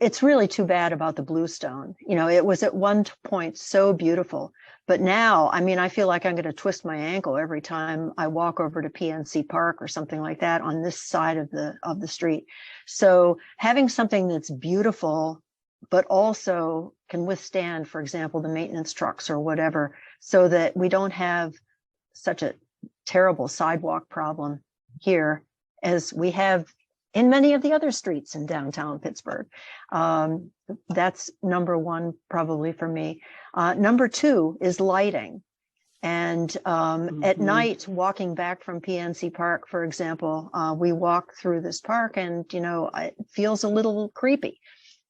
it's really too bad about the bluestone. You know, it was at one point so beautiful, but now, I mean, I feel like I'm going to twist my ankle every time I walk over to PNC Park or something like that on this side of the street. So having something that's beautiful, but also can withstand, for example, the maintenance trucks or whatever, so that we don't have such a terrible sidewalk problem here as we have in many of the other streets in downtown Pittsburgh. That's number one, probably for me. Number two is lighting. And at night, walking back from PNC Park, for example, we walk through this park and, you know, it feels a little creepy.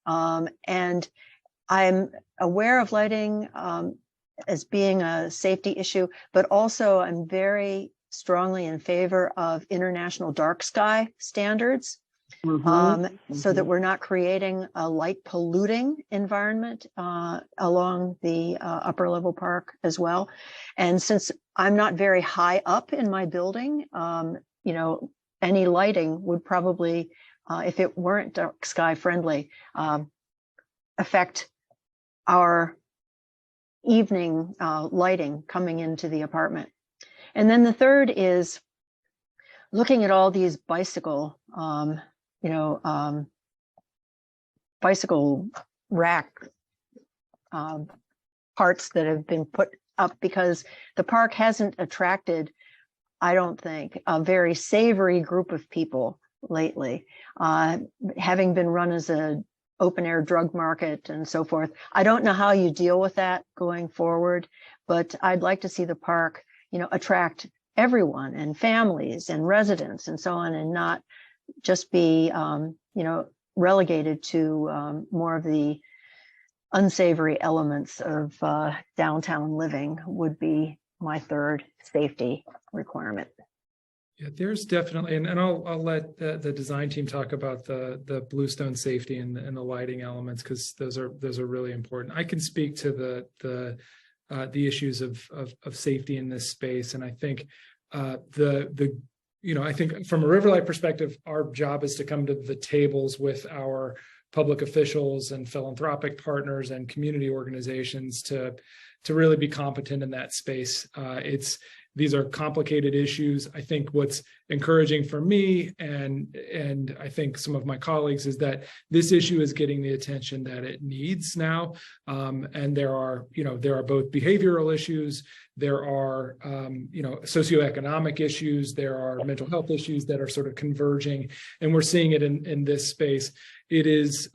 And I'm aware of lighting as being a safety issue, but also I'm very strongly in favor of international dark sky standards, so that we're not creating a light polluting environment along the upper level park as well. And since I'm not very high up in my building, you know, any lighting would probably, if it weren't dark sky friendly, affect our evening lighting coming into the apartment. And then the third is looking at all these bicycle, bicycle rack parts that have been put up, because the park hasn't attracted, I don't think, a very savory group of people lately. Having been run as a open air drug market and so forth. I don't know how you deal with that going forward, but I'd like to see the park, you know, attract everyone and families and residents and so on, and not just be, you know, relegated to more of the unsavory elements of downtown living would be my third safety requirement. Yeah, there's definitely, and I'll let the design team talk about the bluestone safety and the lighting elements, because those are really important. I can speak to the issues of safety in this space, and I think I think from a Riverlife perspective, our job is to come to the tables with our public officials and philanthropic partners and community organizations to really be competent in that space. These are complicated issues. I think what's encouraging for me and I think some of my colleagues is that this issue is getting the attention that it needs now. And there are both behavioral issues, there are socioeconomic issues, there are mental health issues that are sort of converging, and we're seeing it in this space. It is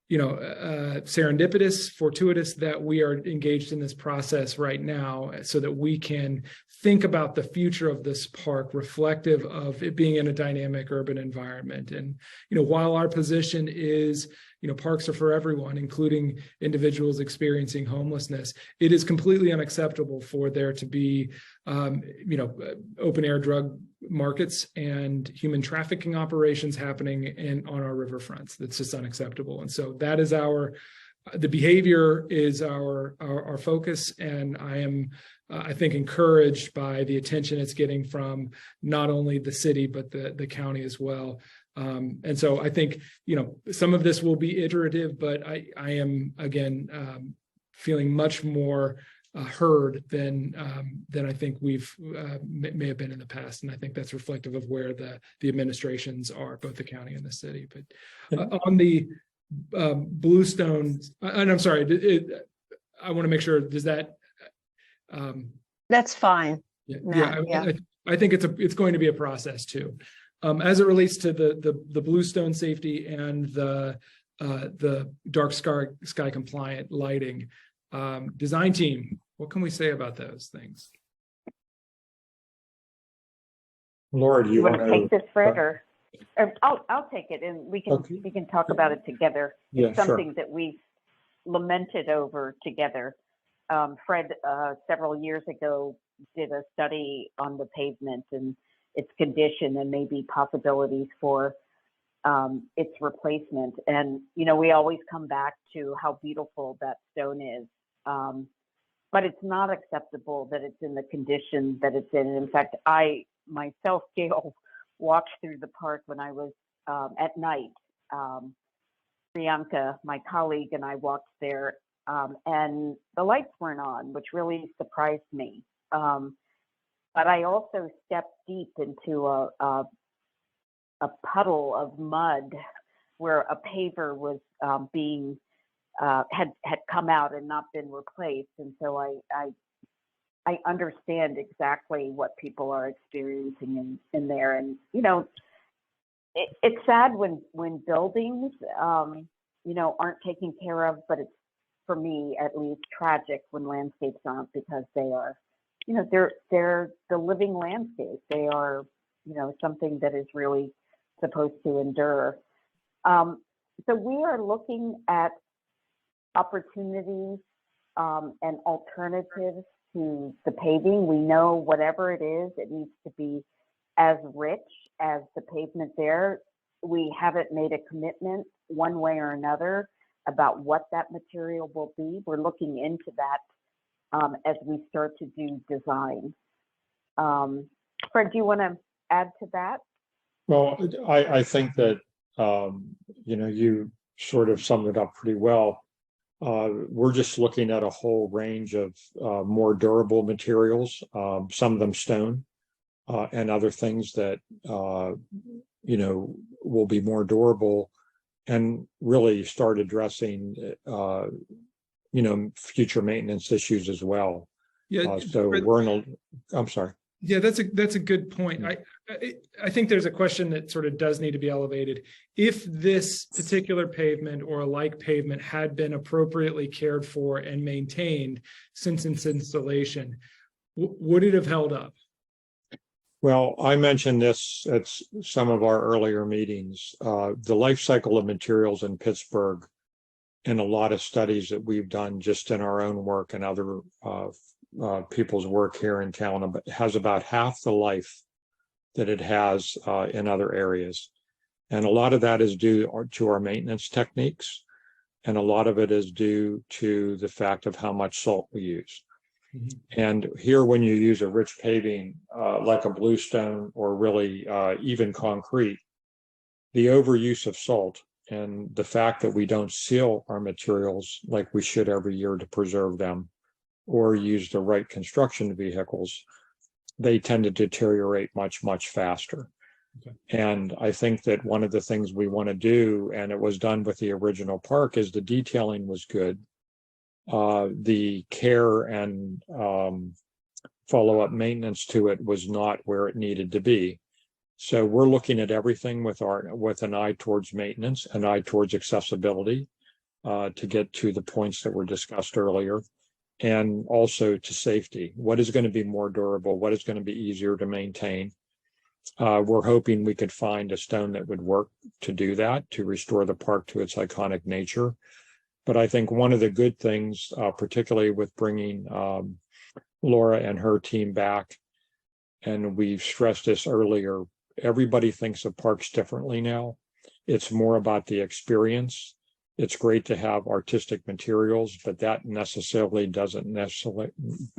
serendipitous, fortuitous that we are engaged in this process right now so that we can think about the future of this park reflective of it being in a dynamic urban environment. And, while our position is, parks are for everyone, including individuals experiencing homelessness, it is completely unacceptable for there to be, open air drug markets and human trafficking operations happening on our riverfronts. That's just unacceptable. And so that is the behavior is our focus. And I am, I think, encouraged by the attention it's getting from not only the city, but the county as well. And so I think, some of this will be iterative, but I am, again, feeling much more heard than I think we've may have been in the past. And I think that's reflective of where the administrations are, both the county and the city. But on the bluestone, and I'm sorry, I want to make sure, does that? That's fine. Yeah. I think it's going to be a process too. As it relates to the bluestone safety and the dark sky compliant lighting, design team, what can we say about those things? Laura, do you want to take this, Fred, or I'll take it, and we can talk about it together. Yeah, it's something that we've lamented over together. Fred, several years ago, did a study on the pavement and its condition and maybe possibilities for its replacement. And, you know, we always come back to how beautiful that stone is. But it's not acceptable that it's in the condition that it's in. In fact, I myself, Gail, walked through the park when I was at night. Priyanka, my colleague, and I walked there, and the lights weren't on, which really surprised me. But I also stepped deep into a puddle of mud where a paver was being had come out and not been replaced, and so I understand exactly what people are experiencing in there. And you know, it's sad when buildings you know, aren't taken care of, but it's, for me at least, tragic when landscapes aren't, because they are, you know, they're the living landscape. They are, you know, something that is really supposed to endure. So we are looking at opportunities and alternatives to the paving. We know whatever it is, it needs to be as rich as the pavement there. We haven't made a commitment one way or another about what that material will be. We're looking into that as we start to do design. Fred, do you want to add to that? Well, I think that, you know, you sort of summed it up pretty well. We're just looking at a whole range of more durable materials, some of them stone, and other things that, you know, will be more durable and really start addressing, you know, future maintenance issues as well. Yeah. So we're in a, I'm sorry. Yeah, that's a good point. I think there's a question that sort of does need to be elevated. If this particular pavement or a like pavement had been appropriately cared for and maintained since its installation, would it have held up? Well, I mentioned this at some of our earlier meetings. The life cycle of materials in Pittsburgh, and a lot of studies that we've done just in our own work and other people's work here in town, has about half the life that it has in other areas. And a lot of that is due to our maintenance techniques. And a lot of it is due to the fact of how much salt we use. Mm-hmm. And here, when you use a rich paving like a bluestone or really even concrete, the overuse of salt and the fact that we don't seal our materials like we should every year to preserve them, or use the right construction vehicles, they tend to deteriorate much, much faster. Okay. And I think that one of the things we want to do, and it was done with the original park, is the detailing was good. The care and follow-up maintenance to it was not where it needed to be. So we're looking at everything with an eye towards maintenance, an eye towards accessibility, to get to the points that were discussed earlier, and also to safety. What is going to be more durable? What is going to be easier to maintain? We're hoping we could find a stone that would work to do that, to restore the park to its iconic nature. But I think one of the good things, particularly with bringing Laura and her team back, and we've stressed this earlier, everybody thinks of parks differently now. It's more about the experience. It's great to have artistic materials, but that doesn't necessarily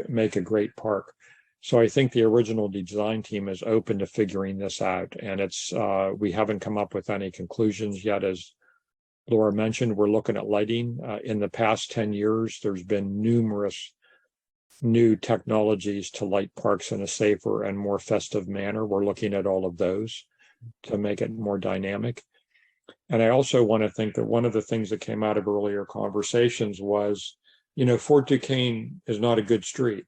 make a great park. So I think the original design team is open to figuring this out, and it's we haven't come up with any conclusions yet. As Laura mentioned, we're looking at lighting. In the past 10 years, there's been numerous new technologies to light parks in a safer and more festive manner. We're looking at all of those to make it more dynamic. And I also want to think that one of the things that came out of earlier conversations was, you know, Fort Duquesne is not a good street.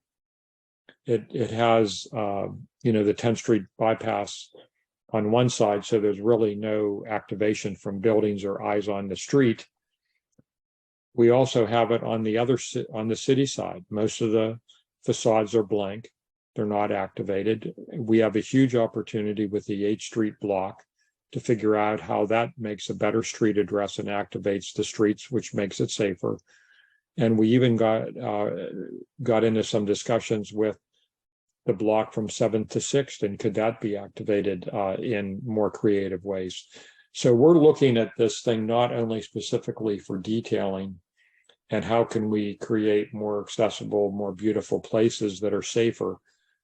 It has, you know, the 10th Street bypass on one side, so there's really no activation from buildings or eyes on the street. We also have it on the city side. Most of the facades are blank. They're not activated. We have a huge opportunity with the 8th Street block to figure out how that makes a better street address and activates the streets, which makes it safer. And we even got into some discussions with the block from 7th to 6th, and could that be activated in more creative ways? So we're looking at this thing not only specifically for detailing and how can we create more accessible, more beautiful places that are safer,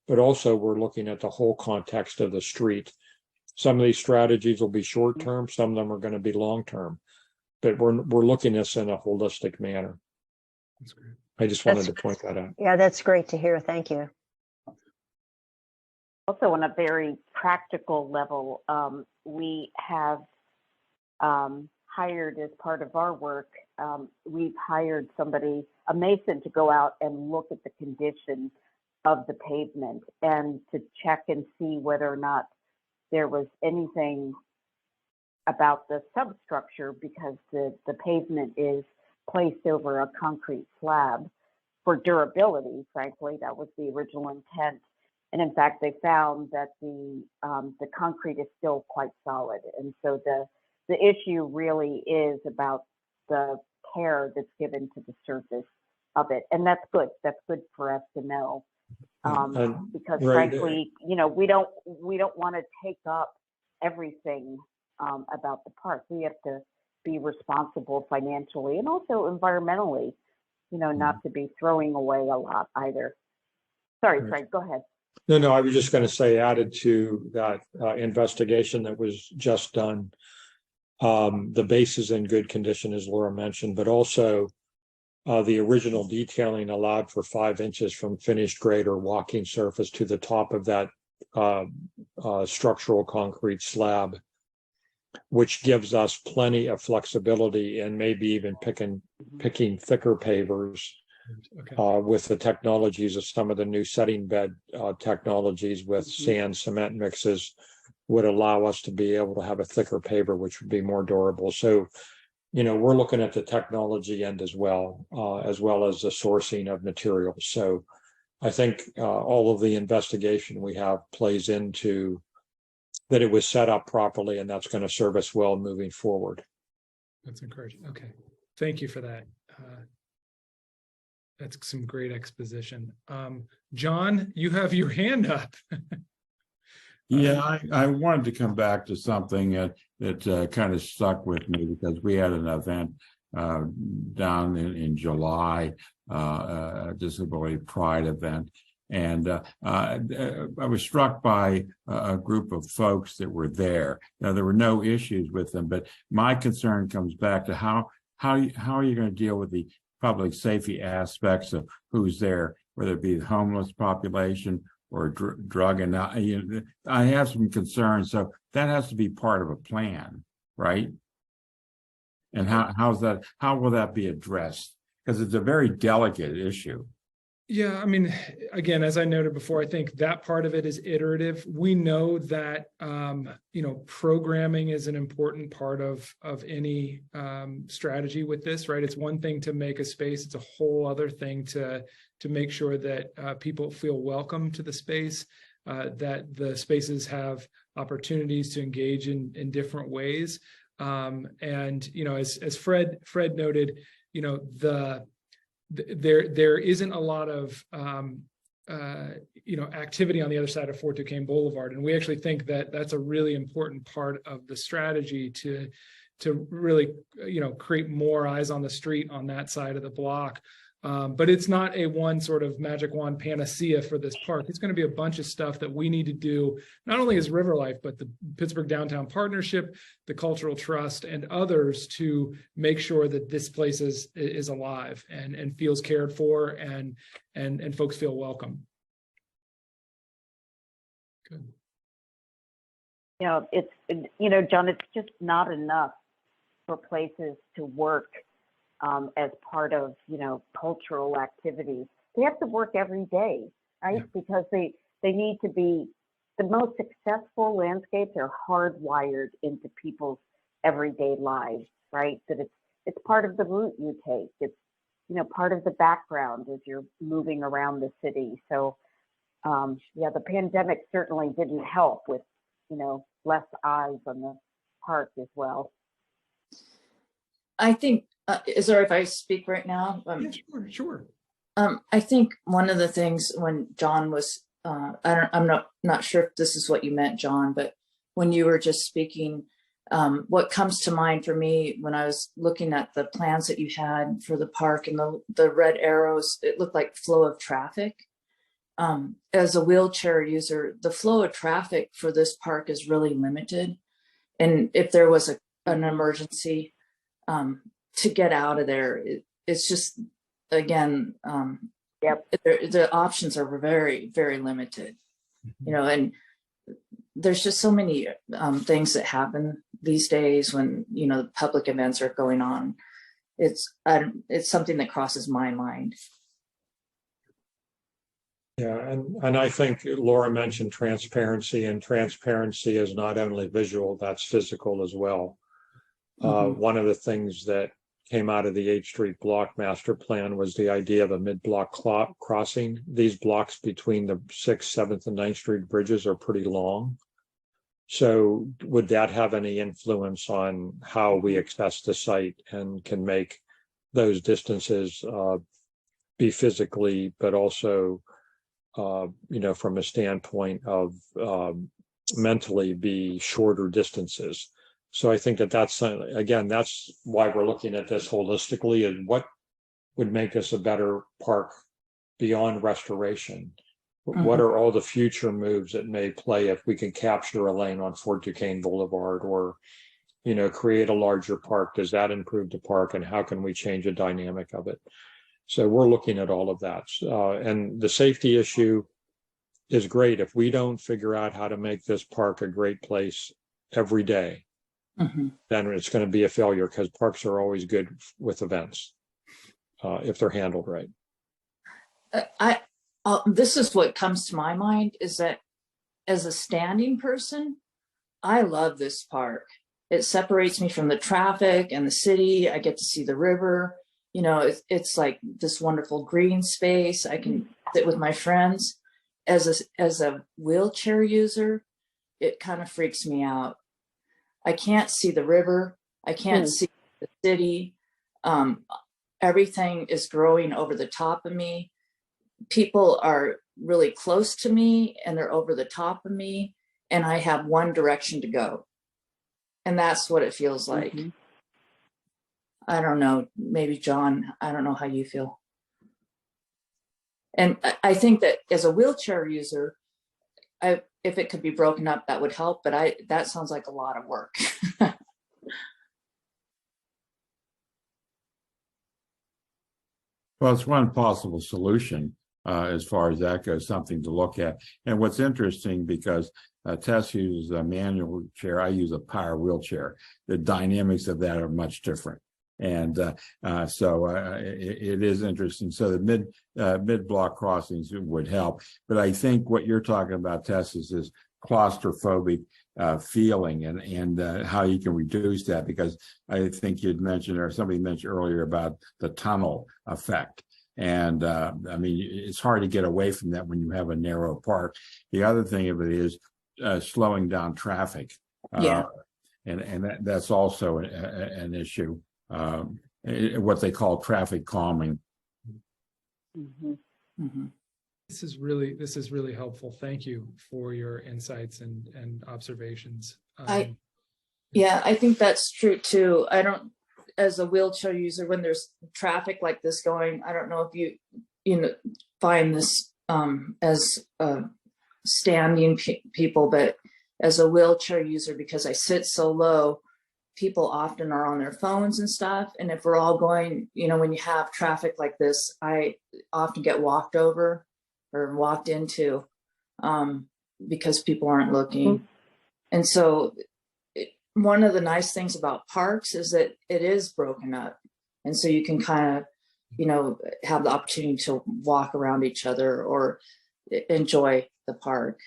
but also we're looking at the whole context of the street. Some of these strategies will be short-term, some of them are going to be long-term, but we're looking at this in a holistic manner. That's great. I just wanted to point that out. Yeah, that's great to hear. Thank you. Also, on a very practical level, we have hired, as part of our work, we've hired somebody, a mason, to go out and look at the condition of the pavement and to check and see whether or not there was anything about the substructure, because the pavement is placed over a concrete slab for durability. Frankly, that was the original intent. And in fact, they found that the concrete is still quite solid. And so the issue really is about the care that's given to the surface of it. And that's good. That's good for us to know. Because right. frankly, you know, we don't want to take up everything about the park. We have to be responsible financially and also environmentally, you know, not to be throwing away a lot either. Sorry, Right. Frank, go ahead. No, I was just going to say, added to that investigation that was just done, the base is in good condition, as Laura mentioned, but also the original detailing allowed for 5 inches from finished grade or walking surface to the top of that structural concrete slab, which gives us plenty of flexibility and maybe even picking thicker pavers. Okay. With the technologies of some of the new setting bed technologies with sand cement mixes would allow us to be able to have a thicker paver, which would be more durable. So, you know, we're looking at the technology end as well as the sourcing of materials. So I think all of the investigation we have plays into that it was set up properly, and that's going to serve us well moving forward. That's encouraging. Okay. Thank you for that. That's some great exposition. John, you have your hand up. Yeah, I wanted to come back to something that kind of stuck with me, because we had an event down in July, a Disability Pride event. And I was struck by a group of folks that were there. Now, there were no issues with them, but my concern comes back to how are you going to deal with the public safety aspects of who's there, whether it be the homeless population or drug. And I have some concerns. So that has to be part of a plan, right? And how will that be addressed? Because it's a very delicate issue. Yeah, I mean, again, as I noted before, I think that part of it is iterative. We know that programming is an important part of any strategy with this, right? It's one thing to make a space; it's a whole other thing to make sure that people feel welcome to the space, that the spaces have opportunities to engage in different ways. And as Fred noted, there isn't a lot of activity on the other side of Fort Duquesne Boulevard, and we actually think that that's a really important part of the strategy to really create more eyes on the street on that side of the block. But it's not a one sort of magic wand panacea for this park. It's going to be a bunch of stuff that we need to do, not only as Riverlife, but the Pittsburgh Downtown Partnership, the Cultural Trust, and others, to make sure that this place is alive and feels cared for, and folks feel welcome. Good. It's John, it's just not enough for places to work as part of, cultural activities. They have to work every day, right? Yeah. Because they need to be, the most successful landscapes are hardwired into people's everyday lives, right? That it's part of the route you take. It's, part of the background as you're moving around the city. So, the pandemic certainly didn't help with, less eyes on the park as well. I think Is there if I speak right now? Yeah, sure. I think one of the things when John was, I'm not sure if this is what you meant, John, but when you were just speaking, what comes to mind for me when I was looking at the plans that you had for the park and the red arrows, it looked like flow of traffic. As a wheelchair user, the flow of traffic for this park is really limited. And if there was an emergency, to get out of there, it's just, again, the options are very, very limited, you know, and there's just so many things that happen these days when, you know, public events are going on. It's something that crosses my mind. Yeah, and I think Laura mentioned transparency, and transparency is not only visual, that's physical as well. One of the things that came out of the 8th Street Block Master Plan was the idea of a mid-block crossing. These blocks between the 6th, 7th, and 9th Street bridges are pretty long. So would that have any influence on how we access the site and can make those distances be physically, but also, you know, from a standpoint of mentally be shorter distances? So I think that's, again, that's why we're looking at this holistically, and what would make us a better park beyond restoration. What are all the future moves that may play if we can capture a lane on Fort Duquesne Boulevard, or, you know, create a larger park? Does that improve the park, and how can we change the dynamic of it? So we're looking at all of that. And the safety issue is great. If we don't figure out how to make this park a great place every day, then it's going to be a failure, because parks are always good with events if they're handled right. This is what comes to my mind, is that as a standing person, I love this park. It separates me from the traffic and the city. I get to see the river. You know, it's like this wonderful green space. I can sit with my friends. As a wheelchair user, it kind of freaks me out. I can't see the river. I can't see the city. Everything is growing over the top of me. People are really close to me and they're over the top of me, and I have one direction to go. And that's what it feels like. I don't know, maybe John, I don't know how you feel. And I think that as a wheelchair user, if it could be broken up, that would help, but that sounds like a lot of work. Well, it's one possible solution as far as that goes, something to look at. And what's interesting, because Tess uses a manual chair, I use a power wheelchair. The dynamics of that are much different. And so it is interesting. So the mid-block crossings would help. But I think what you're talking about, Tess, is this claustrophobic feeling, and how you can reduce that, because I think you'd mentioned, or somebody mentioned earlier, about the tunnel effect. And I mean, it's hard to get away from that when you have a narrow park. The other thing of it is slowing down traffic. And that's also an issue. What they call traffic calming. This is really helpful. Thank you for your insights and observations. I think that's true too. I don't, as a wheelchair user, when there's traffic like this going, I don't know if you find this as standing people, but as a wheelchair user, because I sit so low, people often are on their phones and stuff. And if we're all going, when you have traffic like this, I often get walked over or walked into because people aren't looking. And so one of the nice things about parks is that it is broken up. And so you can kind of, have the opportunity to walk around each other or enjoy the park.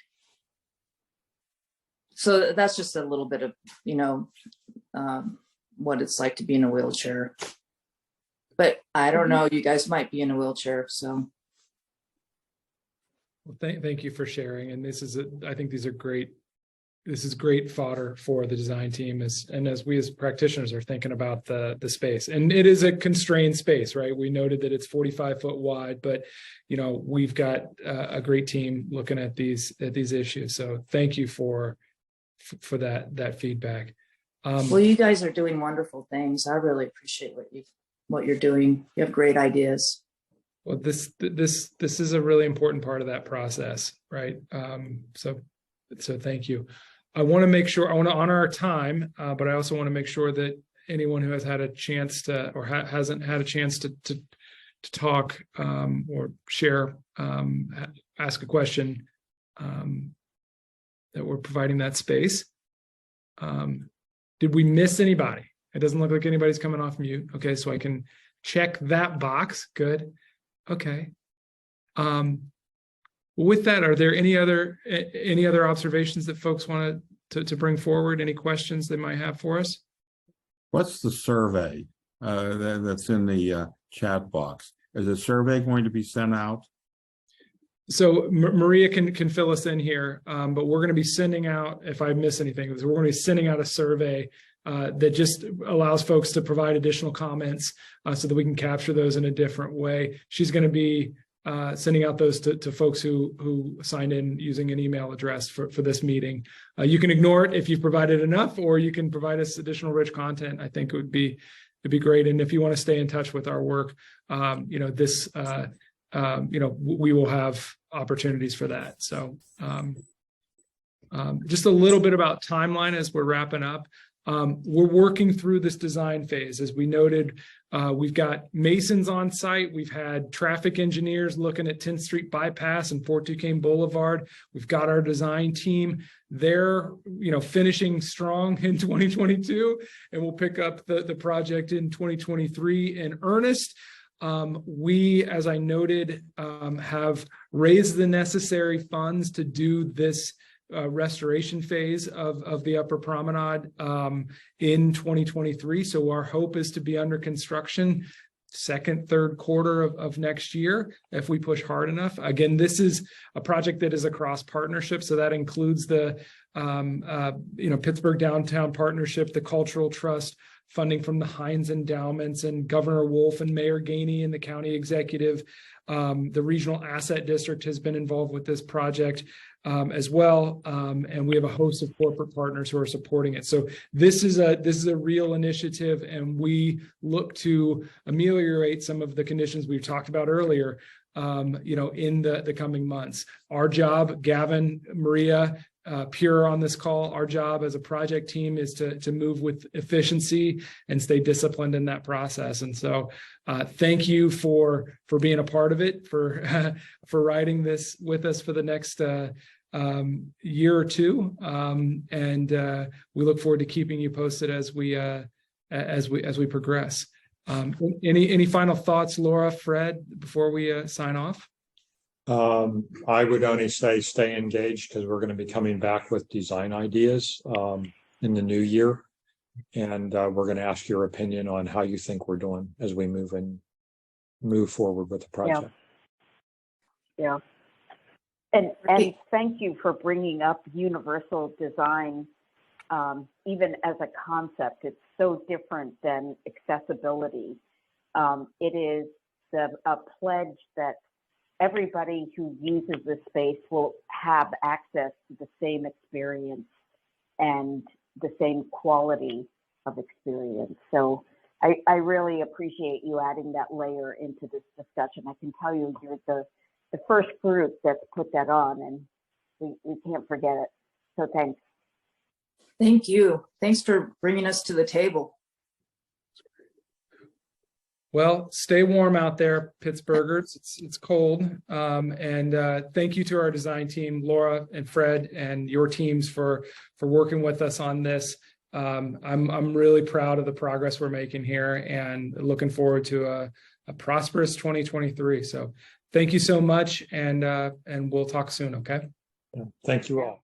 So that's just a little bit of, what it's like to be in a wheelchair. But I don't know, you guys might be in a wheelchair, so. Well, thank you for sharing. And I think these are great this is great fodder for the design team as we as practitioners are thinking about the space. And it is a constrained space, right? We noted that it's 45 foot wide, but we've got a great team looking at these issues. So thank you for that feedback. Well, you guys are doing wonderful things. I really appreciate what you're doing. You have great ideas. Well, this is a really important part of that process, right? So thank you. I want to honor our time, but I also want to make sure that anyone who has had a chance to or hasn't had a chance to talk or share, ask a question, that we're providing that space. Did we miss anybody? It doesn't look like anybody's coming off mute. Okay, so I can check that box. Good. Okay. With that, are there any other observations that folks want to bring forward? Any questions they might have for us? What's the survey that's in the chat box? Is the survey going to be sent out? So Maria can fill us in here, but we're going to be sending out, if I miss anything, we're going to be sending out a survey that just allows folks to provide additional comments so that we can capture those in a different way. She's going to be sending out those to folks who signed in using an email address for this meeting. You can ignore it if you've provided enough, or you can provide us additional rich content. I think it'd be great. And if you want to stay in touch with our work, we will have opportunities for that. So just a little bit about timeline as we're wrapping up. We're working through this design phase. As we noted, we've got masons on site. We've had traffic engineers looking at 10th Street Bypass and Fort Duquesne Boulevard. We've got our design team. They're, finishing strong in 2022, and we'll pick up the project in 2023 in earnest. We, as I noted, have raised the necessary funds to do this restoration phase of the Upper Promenade in 2023. So our hope is to be under construction second, third quarter of next year if we push hard enough. Again, this is a project that is across partnership. So that includes the Pittsburgh Downtown Partnership, the Cultural Trust, funding from the Heinz Endowments, and Governor Wolf and Mayor Gainey and the county executive. The Regional Asset District has been involved with this project as well, and we have a host of corporate partners who are supporting it. So this is a real initiative, and we look to ameliorate some of the conditions we've talked about earlier, in the coming months. Our job, Gavin, Maria, Pure on this call, our job as a project team is to move with efficiency and stay disciplined in that process. And so thank you for being a part of it, for riding this with us for the next year or two. And we look forward to keeping you posted as we progress. Any final thoughts, Laura, Fred, before we sign off? I would only say stay engaged, because we're going to be coming back with design ideas in the new year. And we're going to ask your opinion on how you think we're doing as we move forward with the project. Yeah. And thank you for bringing up universal design, even as a concept. It's so different than accessibility. It is a pledge that everybody who uses this space will have access to the same experience and the same quality of experience. So I really appreciate you adding that layer into this discussion. I can tell you you're the first group that's put that on, and we can't forget it. So thanks. Thank you. Thanks for bringing us to the table. Well, stay warm out there, Pittsburghers. It's cold. And thank you to our design team, Laura and Fred, and your teams for working with us on this. I'm really proud of the progress we're making here, and looking forward to a prosperous 2023. So thank you so much, and we'll talk soon. Okay. Yeah. Thank you all.